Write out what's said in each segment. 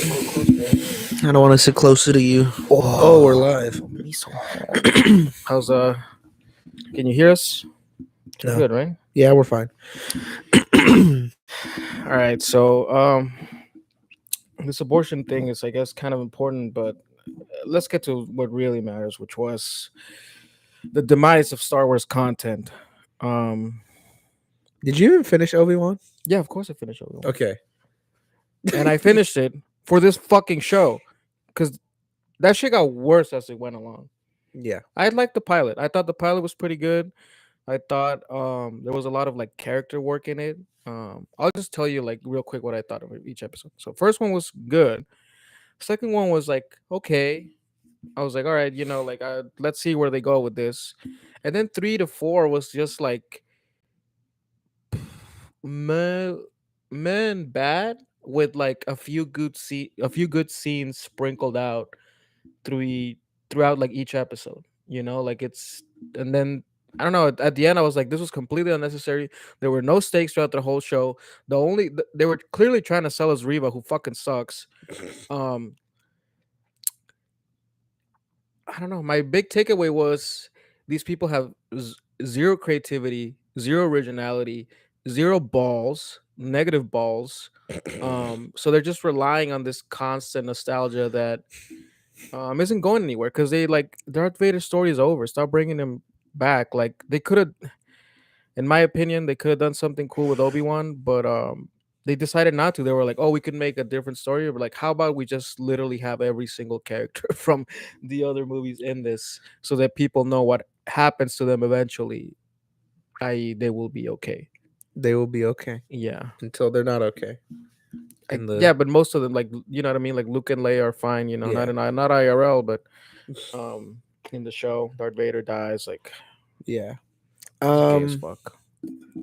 I don't want to sit closer to you. Oh, we're live. Me so hard. How's Can you hear us? We're No. good, right? Yeah, we're fine. All right. So this abortion thing is, I guess, kind of important, but let's get to what really matters, which was the demise of Star Wars content. Um, Did you even finish Obi-Wan? yeah, of course I finished Obi-Wan. Okay. And I finished it for this fucking show because that shit got worse as it went along. Yeah. I liked the pilot. I thought the pilot was pretty good. I thought there was a lot of like character work in it. I'll just tell you like real quick what I thought of each episode. So first one was good. Second one was like okay. I was like, all right, like let's see where they go with this. And then 3 to 4 was just like meh, meh and bad with like a few good scenes sprinkled out through throughout like each episode. Like it's and then I don't know. At the end, I was like, this was completely unnecessary. There were no stakes throughout the whole show. They were clearly trying to sell us Riva, who fucking sucks. Um, I don't know. My big takeaway was these people have zero creativity, zero originality, zero balls, negative balls. So they're just relying on this constant nostalgia that isn't going anywhere because they like Darth Vader's story is over. Stop bringing him back. Like they could have, in my opinion, they could have done something cool with Obi-Wan, but they decided not to. They were like, "Oh, we could make a different story." But like, how about we just literally have every single character from the other movies in this, so that people know what happens to them eventually, i.e., they will be okay. They will be okay Yeah, until they're not okay. yeah, but most of them, like you know what I mean, like Luke and Leia are fine. Yeah. Not IRL, but in the show, Darth Vader dies. Like, Yeah. it's gay as fuck.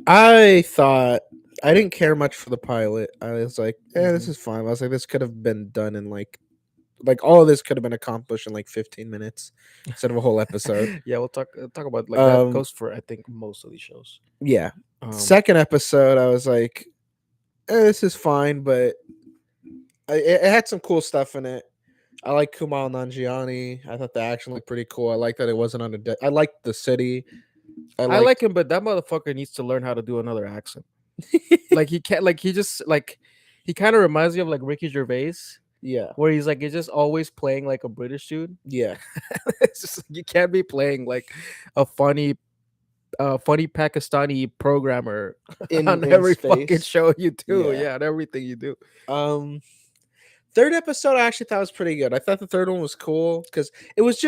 I thought I didn't care much for the pilot. I was like, this Mhm. is fine. I was like, this could have been done in like all of this could have been accomplished in like 15 minutes instead of a whole episode. Yeah, we'll talk about like that Um goes for I think most of these shows. yeah. Um, Second episode, I was like, this is fine, but it had some cool stuff in it. I like Kumail Nanjiani. I thought the action looked pretty cool. I like that it wasn't on I liked the city. I like him, but that motherfucker needs to learn how to do another accent. Like he can't. Like he just like he kind of reminds me of like Ricky Gervais, Yeah. where he's like he's just always playing like a British dude. Yeah. It's just you can't be playing like a funny Pakistani programmer on In every fucking space. show you do. Yeah. Yeah, on everything you do. Third episode I actually thought was pretty good. I thought the third one was cool because it was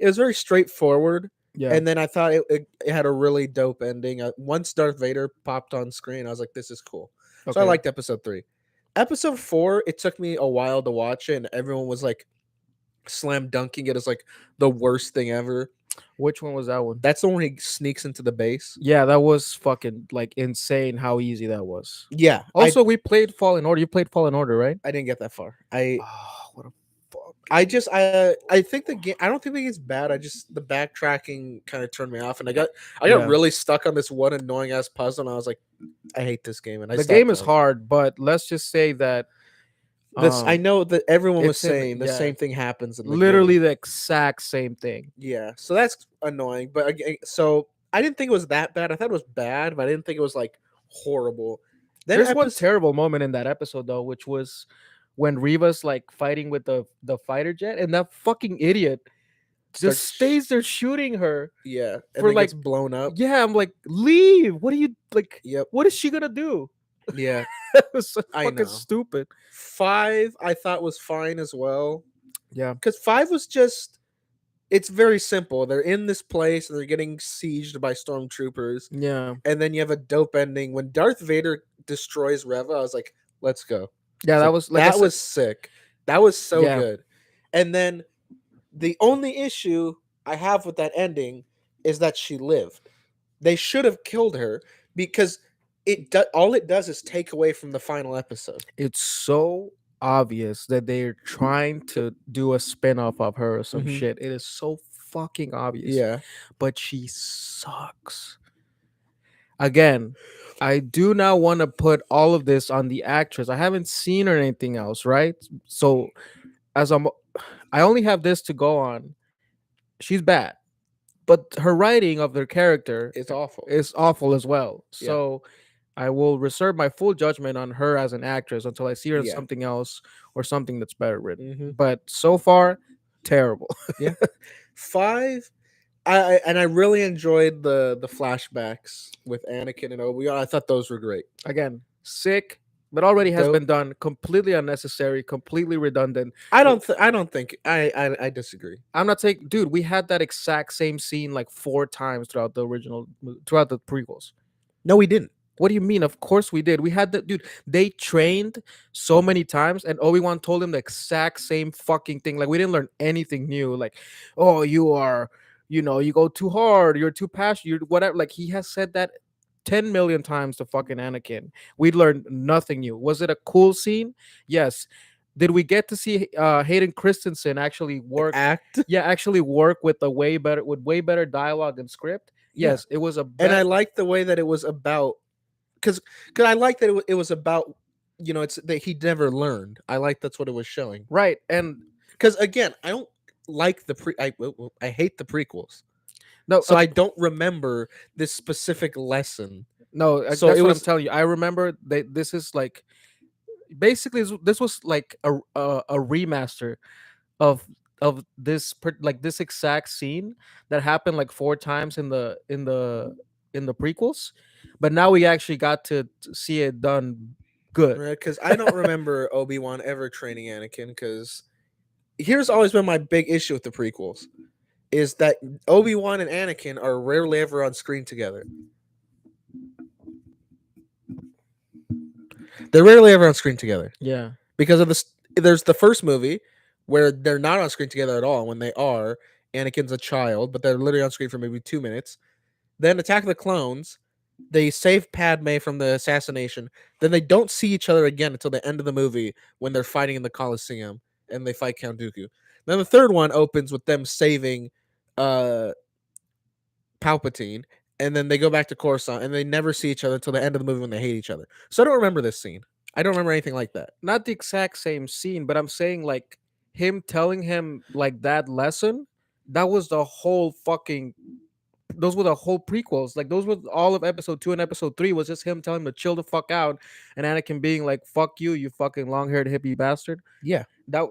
very straightforward. Yeah. And then I thought it had a really dope ending. Once Darth Vader popped on screen, I was like, this is cool. So I liked episode 3. Episode 4, it took me a while to watch it, and everyone was like slam dunking it as like the worst thing ever. Which one was that one? That's the one where he sneaks into the base. Yeah, that was fucking like insane how easy that was. Yeah. Also, we played Fallen Order. You played Fallen Order, right? I didn't get that far. What a fuck. I think the game. I don't think the game's bad. I just the backtracking kind of turned me off, and I got really stuck on this one annoying ass puzzle, and I was like, I hate this game. And the game is hard, but let's just say that I know that everyone was it's saying the same thing happens in the literally game. the exact same thing. Yeah, so that's annoying. But so I didn't think it was that bad. I thought it was bad, but I didn't think it was like horrible. Then There's one terrible moment in that episode though, which was when Reva's like fighting with the fighter jet, and that fucking idiot just stays there shooting her. Yeah, and for then like gets blown up. Yeah, I'm like, leave. What are you like? Yep. What is she gonna do? Yeah, It was so I fucking know. stupid. 5 I thought was fine as well. Yeah, because 5 was just. It's very simple. They're in this place and they're getting sieged by stormtroopers. yeah, And then you have a dope ending when Darth Vader destroys Reva. I was like, let's go. yeah. That was like that was sick. That was so Yeah. good. And then the only issue I have with that ending is that she lived. They should have killed her because all it does is take away from the final episode. It's so obvious that they're trying to do a spin-off of her or some Mhm. shit. It is so fucking obvious. Yeah. But she sucks. Again, I do not want to put all of this on the actress. I haven't seen her in anything else, right? So as I only have this to go on. She's bad, but her writing of their character It's awful. is awful as well. Yeah. So I will reserve my full judgment on her as an actress until I see her in Yeah. something else or something that's better written. Mm-hmm. But so far, terrible. Yeah. 5. I really enjoyed the flashbacks with Anakin and Obi-Wan. I thought those were great. Again, sick, but already has Dope. been done. Completely unnecessary, completely redundant. I don't think I disagree. I'm not saying, dude, we had that exact same scene like 4 times throughout the throughout the prequels. No, we didn't. What do you mean? Of course we did. We had the dude. They trained so many times, and Obi-Wan told him the exact same fucking thing. Like we didn't learn anything new. Like, oh, you are, you go too hard. You're too passionate. You're whatever. Like he has said that 10 million times to fucking Anakin. We learned nothing new. Was it a cool scene? Yes. Did we get to see Hayden Christensen actually work? Act. Yeah, actually work with way better dialogue and script. Yeah. Yes, it was a And I better. like the way that it was about because I like that it was about it's that he never learned. I like that's what it was showing. Right, and Because again, I don't like I hate the prequels, no, so I don't remember this specific lesson. no, So that's it what I'm was telling you. I remember that this is like basically this was like a remaster of like this exact scene that happened like 4 times in the prequels, but now we actually got to see it done good. because I don't remember Obi-Wan ever training Anakin. Because here's always been my big issue with the prequels is that Obi-Wan and Anakin are rarely ever on screen together. They're rarely ever on screen together. Yeah, Because of this, there's the first movie where they're not on screen together at all. When they are, Anakin's a child, but they're literally on screen for maybe 2 minutes. Then Attack of the Clones, they save Padme from the assassination. Then they don't see each other again until the end of the movie when they're fighting in the Colosseum and they fight Count Dooku. Then the third one opens with them saving uh, Palpatine, and then they go back to Coruscant, and they never see each other until the end of the movie when they hate each other. So I don't remember this scene. I don't remember anything like that. not the exact same scene, but I'm saying like him telling him like that lesson. That was the whole fucking. Those were the whole prequels. Like those were all of episode 2 and episode 3 was just him telling him to chill the fuck out, and Anakin being like, "Fuck you, you fucking long haired hippie bastard." Yeah. That's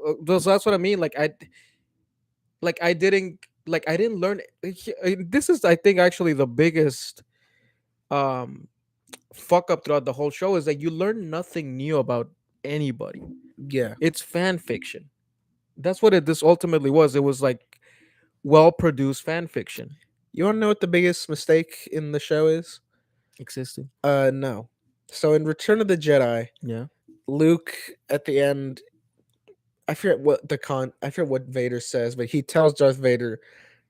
what I mean. I didn't learn. This is, I think, actually the biggest um fuck up throughout the whole show is that you learn nothing new about anybody. Yeah. It's fan fiction. That's what this ultimately was. It was like well produced fan fiction. You want to know what the biggest mistake in the show is? Existing. No. So in Return of the Jedi, Yeah. Luke at the end, I forget what Vader says, but he tells Darth Vader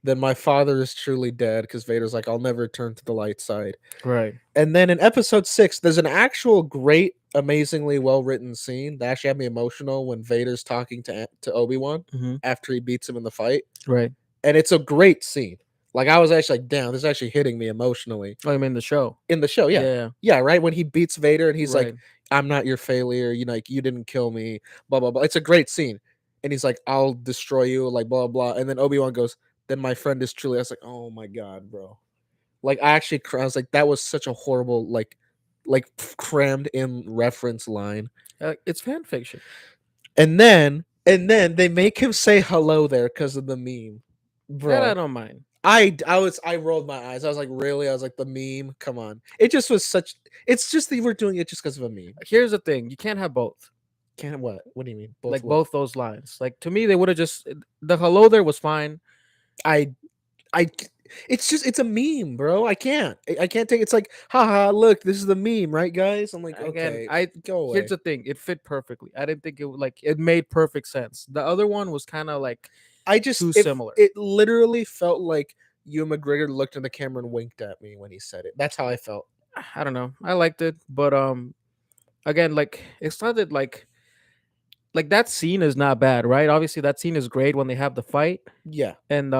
that my father is truly dead because Vader's like, I'll never turn to the light side. Right. And then in episode 6, there's an actual great, amazingly well written scene that actually had me emotional when Vader's talking to Obi-Wan Mm-hmm. after he beats him in the fight. Right. And it's a great scene. Like I was actually like, damn, this is actually hitting me emotionally. Oh, you mean the show? In the show, yeah. Yeah. Yeah, right? When he beats Vader and he's Right. like, I'm not your failure, like you didn't kill me, blah blah blah. It's a great scene. And he's like, I'll destroy you, like blah blah. And then Obi-Wan goes, then my friend is truly. I was like, oh my god, bro. Like I actually I was like, that was such a horrible, like crammed in reference line. It's fan fiction. And then they make him say hello there because of the meme. That I Bro. don't mind. I rolled my eyes. I was like, really? I was like, the meme? Come on. It just was such. It's just they were doing it just because of a meme. Here's the thing: you can't have both. Can't what? What do you mean? Like What? both those lines. Like to me, they would have just the hello there was fine. I. It's a meme, bro. I can't. I can't take. It's like, haha. Look, this is the meme, right, guys? I'm like, Again, okay, I go away. here's the thing: it fit perfectly. I didn't think it made perfect sense. The other one was kind of like too similar. It literally felt like Ewan McGregor looked in the camera and winked at me when he said it. That's how I felt. I don't know. I liked it, but again, like it started like that scene is not bad, right? Obviously, that scene is great when they have the fight, Yeah. and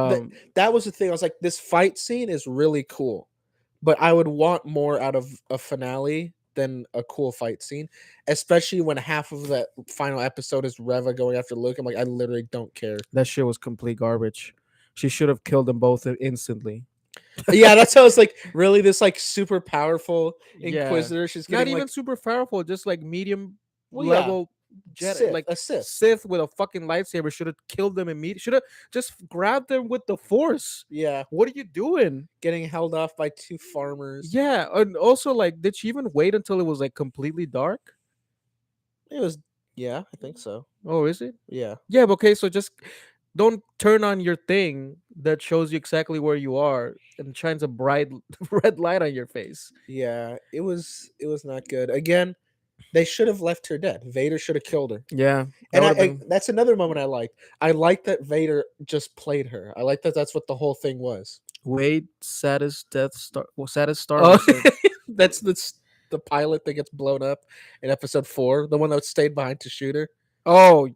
That was the thing. I was like, this fight scene is really cool, but I would want more out of a finale than a cool fight scene, especially when half of that final episode is Reva going after Luke. I'm like, I literally don't care. That shit was complete garbage. She should have killed them both instantly. Yeah, that's how it's like. Really, this like super powerful Yeah, Inquisitor. She's not getting even like, super powerful, just like medium well, yeah, level Jedi, Sith, like a Sith. Sith with a fucking lightsaber. Should have killed them immediately. Should have just grabbed them with the Force. Yeah, What are you doing? getting held off by two farmers. Yeah, and also like, did she even wait until it was like completely dark? It was, yeah, I think so. Oh, is it? Yeah, Yeah, but okay, so just don't turn on your thing that shows you exactly where you are and shines a bright red light on your face. yeah, it was not good. Again, they should have left her dead. Vader should have killed her. Yeah, that And would have been that's another moment I liked. I like that Vader just played her. I like that that's what the whole thing was. Wade saddest Death Star, well, saddest Star Oh, Destroyer. that's the pilot that gets blown up in episode 4, the one that stayed behind to shoot her. Oh,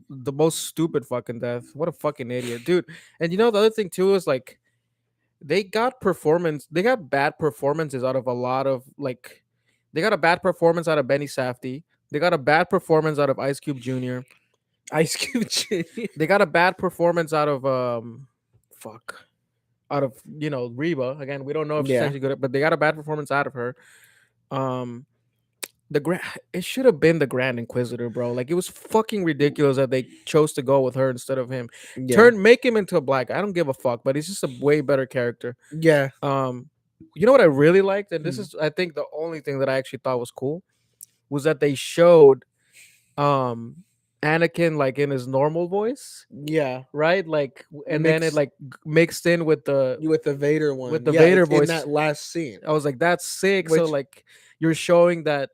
the most stupid fucking death. What a fucking idiot, dude. And you know the other thing too is like they got bad performances out of a lot of like they got a bad performance out of Benny Safdie. They got a bad performance out of Ice Cube Jr. Ice Cube Jr. They got a bad performance out of fuck out of Reba. Again, we don't know if she's Yeah, actually good, but they got a bad performance out of her. Um, the grand it should have been the Grand Inquisitor, bro. Like, it was fucking ridiculous that they chose to go with her instead of him. yeah, Make him into a black. I don't give a fuck, but he's just a way better character. yeah. Um, you know what I really liked, and this Hmm. is I think the only thing that I actually thought was cool was that they showed um Anakin like in his normal voice, Yeah, right? Like, and then it mixed like mixed in with the with the Vader one. Yeah, Vader it's in voice. that last scene. I was like, that's sick. So Which, like, you're showing that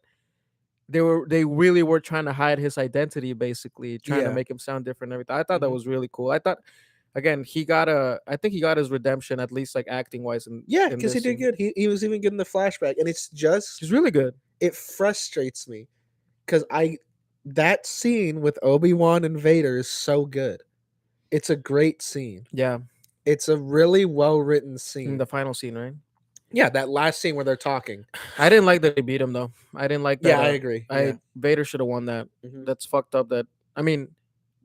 they really were trying to hide his identity, basically trying to yeah, make him sound different and everything. I thought that hmm, was really cool. I thought, again, I think he got his redemption, at least like acting wise, yeah, in because he this did scene. good. He was even good in the flashback, and it's just He's really good. it frustrates me because I that scene with Obi-Wan and Vader is so good. It's a great scene. Yeah, It's a really well written in scene. the final scene, right? Yeah, that last scene where they're talking. I didn't like that he beat him though. I didn't like that. Yeah, I agree. I Yeah. Vader should have won that. Hmm. That's fucked up. That, I mean,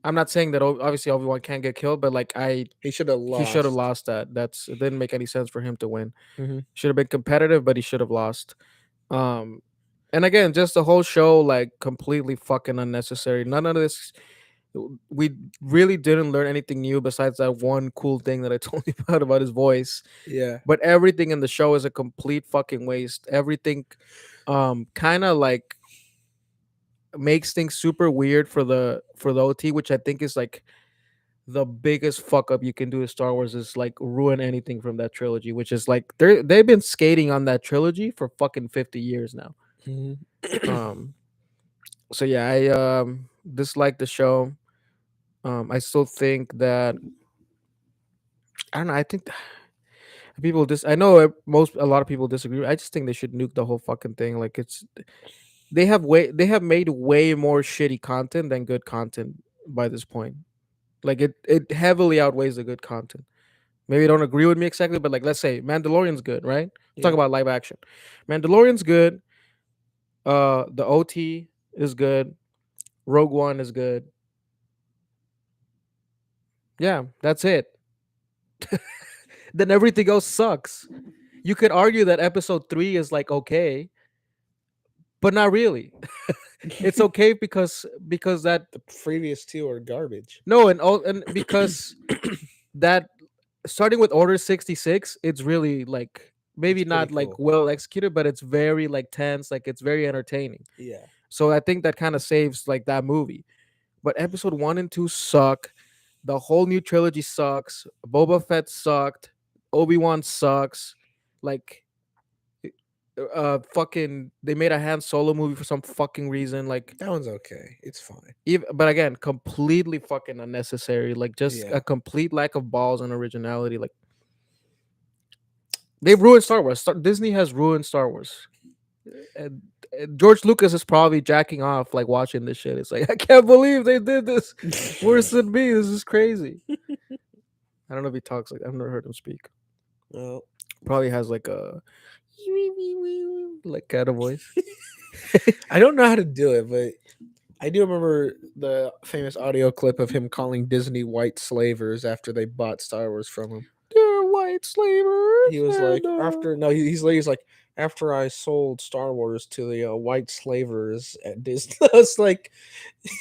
I'm not saying that obviously Obi-Wan can't get killed, but like, He should have he should have lost. lost that. It didn't make any sense for him to win. Hmm. Should have been competitive, but he should have lost. Um, and again, just the whole show like completely fucking unnecessary. None of this. We really didn't learn anything new besides that one cool thing that I told you about his voice. Yeah. But everything in the show is a complete fucking waste. Everything, kind of like makes things super weird for the OT, which I think is like the biggest fuck up you can do to Star Wars, is like ruin anything from that trilogy, which is like they've been skating on that trilogy for fucking 50 years now. Hmm. Um so yeah, I dislike the show. I still think that I don't know, I think people I know a lot of people disagree. I just think they should nuke the whole fucking thing. Like, they have made way more shitty content than good content by this point. Like, it heavily outweighs the good content. Maybe you don't agree with me exactly, but like, let's say Mandalorian's good, right? Talk Yeah. about live action. Mandalorian's good. The OT is good. Rogue One is good. Yeah, that's it. Then everything else sucks. You could argue that episode 3 is like okay, but not really. It's okay because that The previous two are garbage. no, and because that, starting with Order 66, it's really like It's maybe pretty not like cool. well executed, but it's very like tense, like it's very entertaining. Yeah. So I think that kind of saves like that movie. But episode 1 and 2 suck. The whole new trilogy sucks. Boba Fett sucked. Obi-Wan sucks. Like, fucking, they made a Han Solo movie for some fucking reason. Like, That one's okay. It's fine. even, but again, completely fucking unnecessary. Like, just Yeah. a complete lack of balls and originality. Like, they've ruined Star Wars. Disney has ruined Star Wars. And George Lucas is probably jacking off like watching this shit. It's like, I can't believe they did this. Worse than me. This is crazy. I don't know if he talks like, I've never heard him speak. Well, Probably has like a like kind of voice. I don't know how to do it, but I do remember the famous audio clip of him calling Disney white slavers after they bought Star Wars from him. They're white slavers, He was and like, after no, he's like, after I sold Star Wars to the white slavers at Disney. I was like,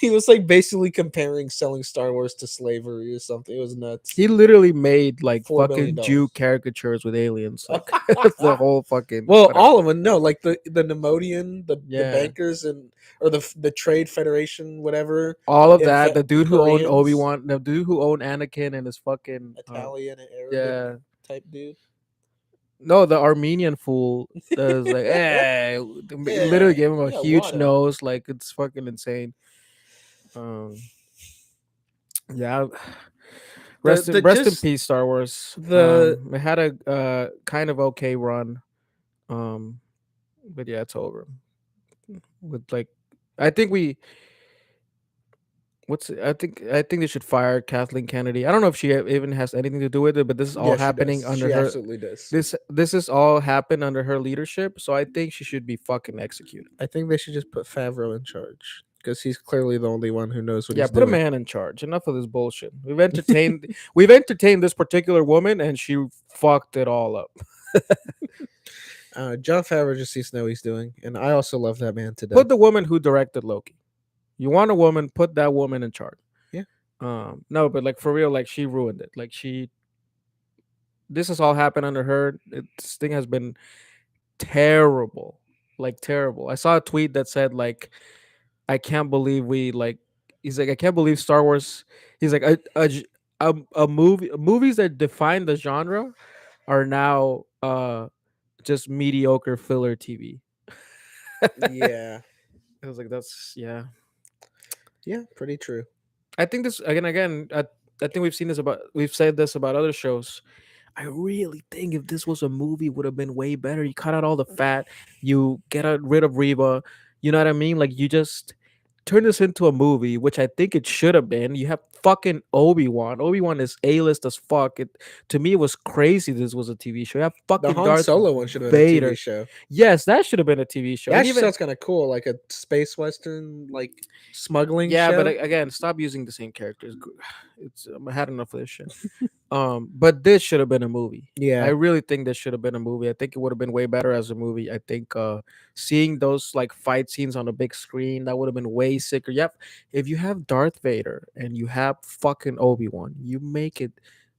he was like basically comparing selling Star Wars to slavery or something. It was nuts. he literally made like $4 billion. fucking Jew caricatures with aliens, like the whole fucking Well, whatever. all of them. No, like the Nemodian, the Yeah, bankers, and or the Trade Federation, whatever. all of that. Inve- The dude who owned Obi Koreans, Wan, the dude who owned Anakin, and his fucking Italian, and Arabic yeah. type dude. No, the Armenian fool that was like, hey, literally Yeah, gave him a yeah, huge water. nose, like it's fucking insane. Um, yeah, The rest in just peace, Star Wars. the It had a kind of okay run, um, but yeah, it's over. With like, I think we, I think they should fire Kathleen Kennedy. I don't know if she even has anything to do with it, but this is all yeah, she happening does. under She her. absolutely does. This is all happened under her leadership, so I think she should be fucking executed. I think they should just put Favreau in charge because he's clearly the only one who knows what Yeah, he's put a doing. man in charge. Enough of this bullshit. We've entertained this particular woman, and she fucked it all up. John Favreau just needs to know what he's doing, and I also love that man to Put death. the woman who directed Loki. You want a woman, put that woman in charge. Yeah. No, but like for real, like she ruined it. Like this has all happened under her. This thing has been terrible, like terrible. I saw a tweet that said like, I can't believe we like. He's like, I can't believe Star Wars. He's like a movie movies that define the genre are now just mediocre filler TV. Yeah, I was like, that's yeah. yeah, pretty true. I think this again. I think we've said this about other shows. I really think if this was a movie, it would have been way better. You cut out all the fat, you rid of Reba. You know what I mean? Like you just turn this into a movie, which I think it should have been. You have fucking Obi Wan. Obi Wan is A list as fuck. It to me it was crazy. This was a TV show. You have The fucking Han Darth Solo one should have been a TV Vader. show. Yes, that should have been a TV show. It And actually even sounds kind of cool, like a space western, like smuggling yeah, but show. again, stop using the same characters. It's I had enough of this shit. But this should have been a movie. I Yeah, really think this should have been a movie. I think it would have been way better as a movie. I think seeing those like fight scenes on a big screen that would have been way sicker. Yep, if you have Darth Vader and you have fucking Obi-Wan, you make it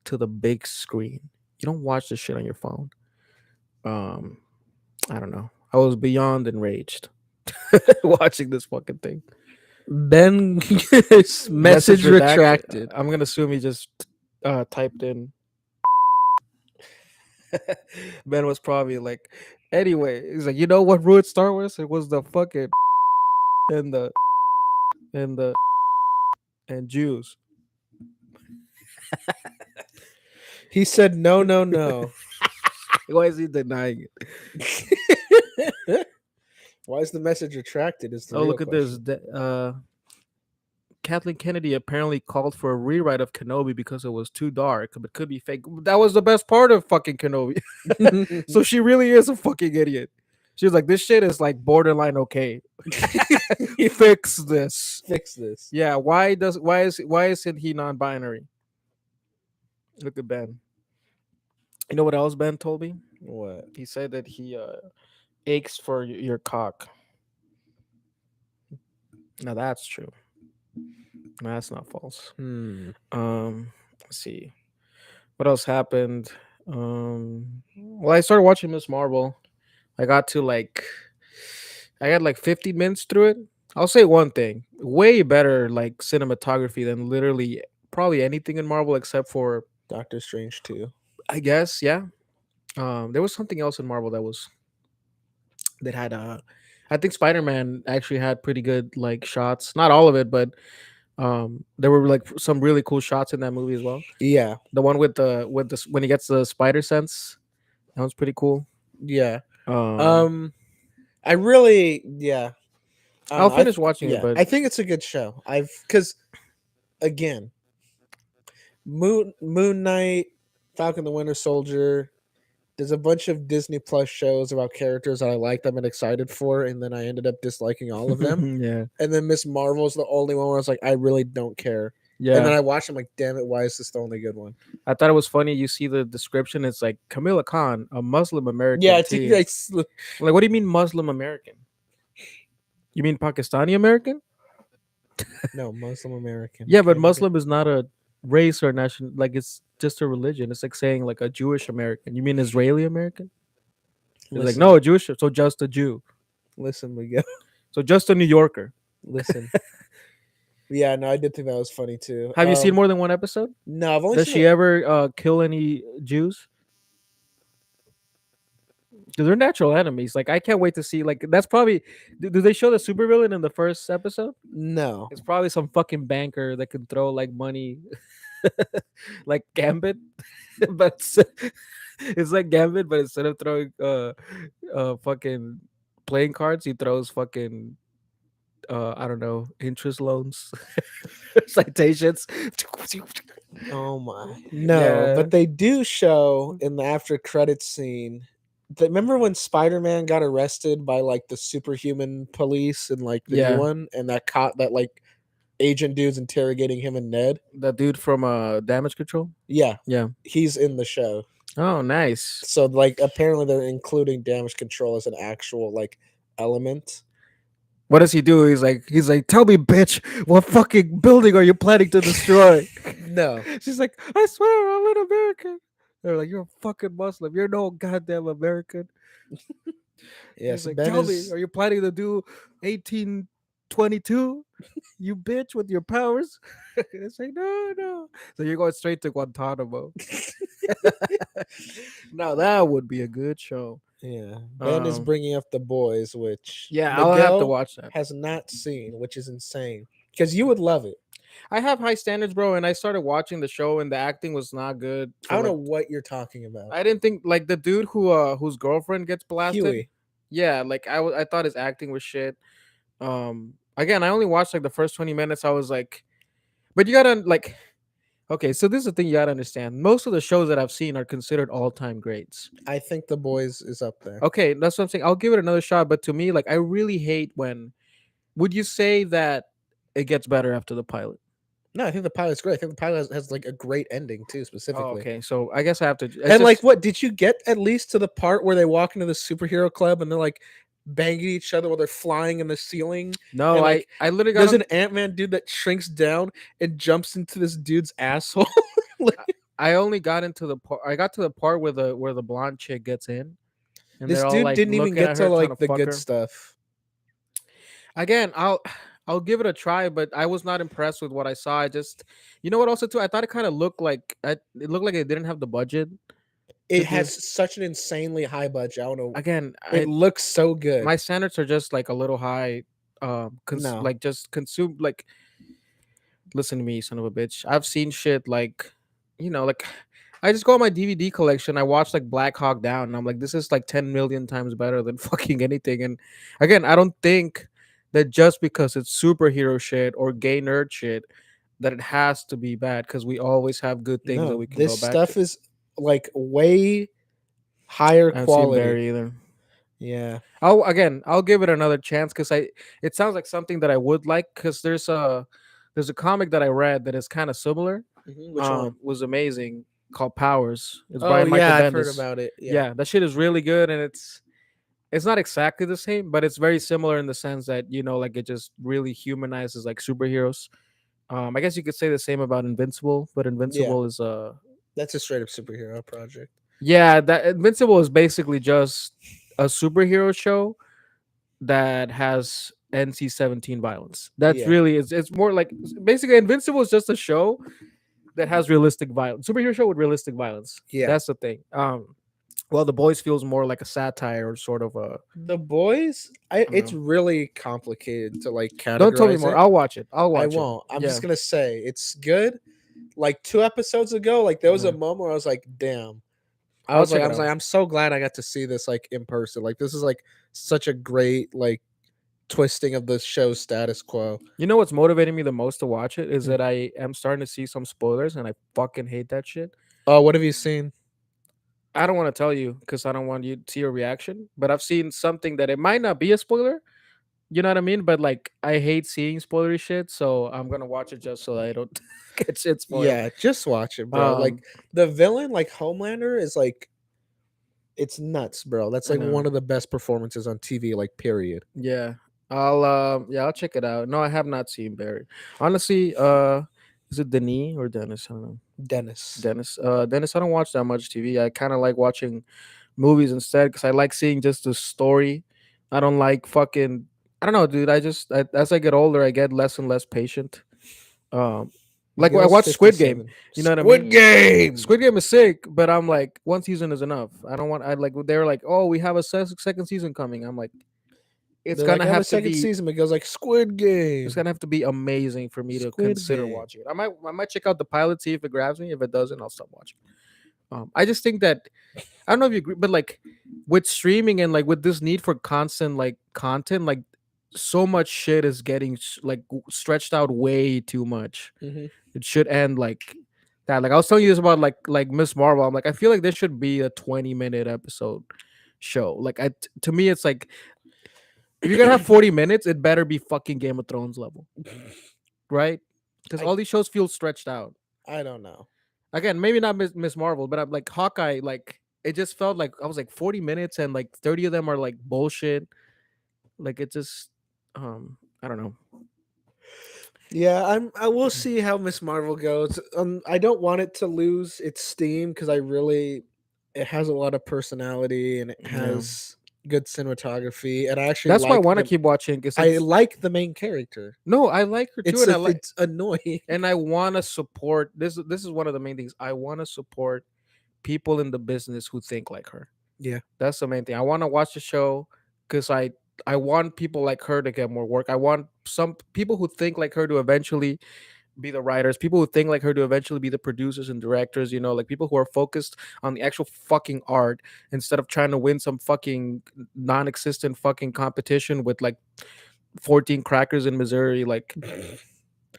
to the big screen. You don't watch this shit on your phone. Um, I don't know. I was beyond enraged watching this fucking thing. Ben message retracted. I'm gonna assume he just typed in. Ben was probably like, anyway, he's like, you know what ruined Star Wars? It was the fucking and the and the and Jews. He said no, no, no. Why is he denying it? Why is the message retracted? Is the Oh, real look at question. this. Kathleen Kennedy apparently called for a rewrite of Kenobi because it was too dark, but could be fake. That was the best part of fucking Kenobi. So she really is a fucking idiot. She was like, this shit is like borderline okay. Fix this. Fix this. Yeah, why isn't he non-binary? Look at Ben. You know what else Ben told me? What? He said that he aches for your cock. Now that's true. No, that's not false. Let's see. What else happened? Well, I started watching Miss Marvel. I got like 50 minutes through it. I'll say one thing. Way better like cinematography than literally probably anything in Marvel except for Doctor Strange too. I guess, yeah. There was something else in Marvel that had I think Spider-Man actually had pretty good like shots. Not all of it, but there were like some really cool shots in that movie as well. Yeah. The one with the when he gets the spider sense, that was pretty cool. Yeah. Um, I really, yeah. I'll finish watching it, but I think it's a good show. Because again, Moon Knight, Falcon the Winter Soldier, There's a bunch of Disney Plus shows about characters that I liked, I've been excited for, and then I ended up disliking all of them. Yeah. And then Miss Marvel's the only one where I was like, I really don't care. And Yeah. then I watched, I'm like, damn it, why is this the only good one? I thought it was funny. You see the description, it's like Camila Khan, a Muslim Yeah, American I think teen. I Like, what do you mean Muslim American? You mean Pakistani American? no Muslim American. Yeah, but Can't make it. Muslim is not a race or nation. Like, it's just a religion. It's like saying like a Jewish American. You mean Israeli American? It's like, Listen, no, a Jewish. So just a Jew. listen, Miguel. So just a New Yorker. Listen. Yeah, no, I did think that was funny too. Have you seen more than one episode? No, I've only Does seen she ever kill any Jews? Because they're natural enemies. Like, I can't wait to see. Like, that's probably. Do they show the supervillain in the first episode? no. It's probably some fucking banker that can throw like money, like Gambit, but it's like Gambit, but instead of throwing fucking playing cards, he throws fucking I don't know, interest loans, citations. Oh my. No, Yeah, but they do show in the after credits scene. Remember when Spider-Man got arrested by like the superhuman police in like the new yeah. one, and that caught that like agent dude's interrogating him and Ned? That dude from Damage Control. Yeah, Yeah. he's in the show. Oh, nice. So like apparently they're including damage control as an actual like element. What does he do? He's like, tell me, bitch, what fucking building are you planning to destroy? No. She's like, I swear I'm an American. They're like, you're a fucking Muslim. You're no goddamn American. Yes, He's like, Ben tell me, is are you planning to do 1822? You bitch with your powers. It's like, no, no. So you're going straight to Guantanamo. Now that would be a good show. yeah. Ben is bringing up The Boys, which Yeah, I'll have to Miguel watch that. has not seen, which is insane. Because you would love it. I have high standards, bro, and I started watching the show, and the acting was not good. I don't know what you're talking about. I didn't think like the dude whose girlfriend gets blasted. Huey. Yeah, like I thought his acting was shit. Again, I only watched like the first 20 minutes. I was like, but you gotta like, okay, so this is the thing you gotta understand. Most of the shows that I've seen are considered all-time greats. I think The Boys is up there. Okay, that's what I'm saying. I'll give it another shot, but to me, like, I really hate when. Would you say that it gets better after the pilot? No, I think the pilot's great. I think the pilot has like a great ending too, Oh, specifically. okay, so I guess I have to. And like, what did you get at least to the part where they walk into the superhero club and they're like banging each other while they're flying in the ceiling? No, and, like, I literally got there's on- an Ant-Man dude that shrinks down and jumps into this dude's asshole. Like, I only got into the part. I got to the part where the blonde chick gets in, and this they're all dude like didn't even looking get at to her, trying like to the fuck good her. stuff. Again, I'll give it a try, but I was not impressed with what I saw. I just, you know what? Also, too, I thought it kind of looked like it looked like it didn't have the budget. It to has do- such an insanely high budget. I don't know. Again, It looks so good. my standards are just like a little high. No. Like just consume like. Listen to me, son of a bitch. I've seen shit like, like I just go on my DVD collection. I watch like Black Hawk Down, and I'm like, this is like 10 million times better than fucking anything. And again, I don't think that just because it's superhero shit or gay nerd shit that it has to be bad, because we always have good things that No, we can this go back stuff to. is like way higher I haven't seen quality. Barry either. Yeah. I'll give it another chance because it sounds like something that I would like, because there's a comic that I read that is kind of similar. Which one? Was amazing, called Powers. It's Oh by Michael yeah, I've Bendis. heard about it. Yeah, that shit is really good, and it's not exactly the same, but it's very similar in the sense that like it just really humanizes like superheroes. I guess you could say the same about Invincible, but Invincible is That's a straight up superhero project. yeah, that Invincible is basically just a superhero show that has NC-17 violence. That's Yeah. really it's more like basically Invincible is just a show that has realistic violence. Superhero show with realistic violence. Yeah. That's the thing. Well, The Boys feels more like a satire or sort of a. The Boys, it's know. really complicated to like categorize. Don't tell me more. it. I'll watch it. I'll watch I it. won't. I'm Yeah. just gonna say it's good. Like 2 episodes ago, like there was a moment where I was like, "Damn!" I'll was check it like, out. I'm so glad I got to see this like in person. Like this is like such a great like twisting of the show's status quo. You know what's motivating me the most to watch it is Mm. that I am starting to see some spoilers, and I fucking hate that shit. Oh, what have you seen? I don't want to tell you because I don't want you to see your reaction. But I've seen something that it might not be a spoiler. You know what I mean? But like, I hate seeing spoilery shit, so I'm gonna watch it just so that I don't get shit spoiled. Yeah, just watch it, bro. Like Um, the villain, like Homelander, is like it's nuts, bro. That's I like one know. of the best performances on TV, like period. Yeah, I'll check it out. No, I have not seen Barry. Honestly, is it Denis or Dennis? I don't know. Dennis. Dennis, I don't watch that much TV. I kind of like watching movies instead because I like seeing just the story. I don't like fucking. I don't know, dude. As I get older, I get less and less patient. Um, like I Miguel's watch Squid Game. 57. You know what I mean? Squid Game. Squid Game is sick, but I'm like, one season is enough. I don't want. I like. They were like, oh, we have a second season coming. I'm like, it's They're like, gonna I have a have to second be. season. Miguel's like, Squid It's Game. gonna have to be amazing for me to Squid consider Game. watching it. I might check out the pilot, see if it grabs me. If it doesn't, I'll stop watching. I just think that I don't know if you agree, but like with streaming and like with this need for constant like content, like so much shit is getting stretched out way too much. Hmm. It should end like that. Like I was telling you this about like Miss Marvel. I'm like, I feel like this should be a 20-minute episode show. Like to me, it's like if you're gonna have 40 minutes, it better be fucking Game of Thrones level, right? Because I all these shows feel stretched out. I don't know. Again, maybe not Miss Marvel, but I'm like Hawkeye. Like it just felt like I was like 40 minutes, and like 30 of them are like bullshit. Like it just, I don't know. Yeah, I will see how Miss Marvel goes. I don't want it to lose its steam because I really it has a lot of personality and it Yeah, has good cinematography and I actually that's why I like want to the keep watching. Cause I it's like the main character. no, I like her too, It's annoying. and I want to support this. This is one of the main things I want to support people in the business who think like her. Yeah. That's the main thing. I want to watch the show because I want people like her to get more work. I want some people who think like her to eventually be the writers, people who think like her to eventually be the producers and directors, you know, like people who are focused on the actual fucking art instead of trying to win some fucking non-existent fucking competition with like 14 crackers in Missouri. Like,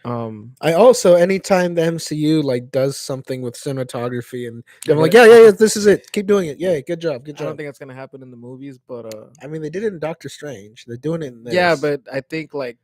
um, I also anytime the MCU like does something with cinematography and they're I'm like, gonna. yeah, yeah, yeah, this is it. Keep doing it. Yeah, good job, good I don't job. think that's gonna happen in the movies, but I mean, they did it in Doctor Strange. They're doing it in yeah, this. but I think like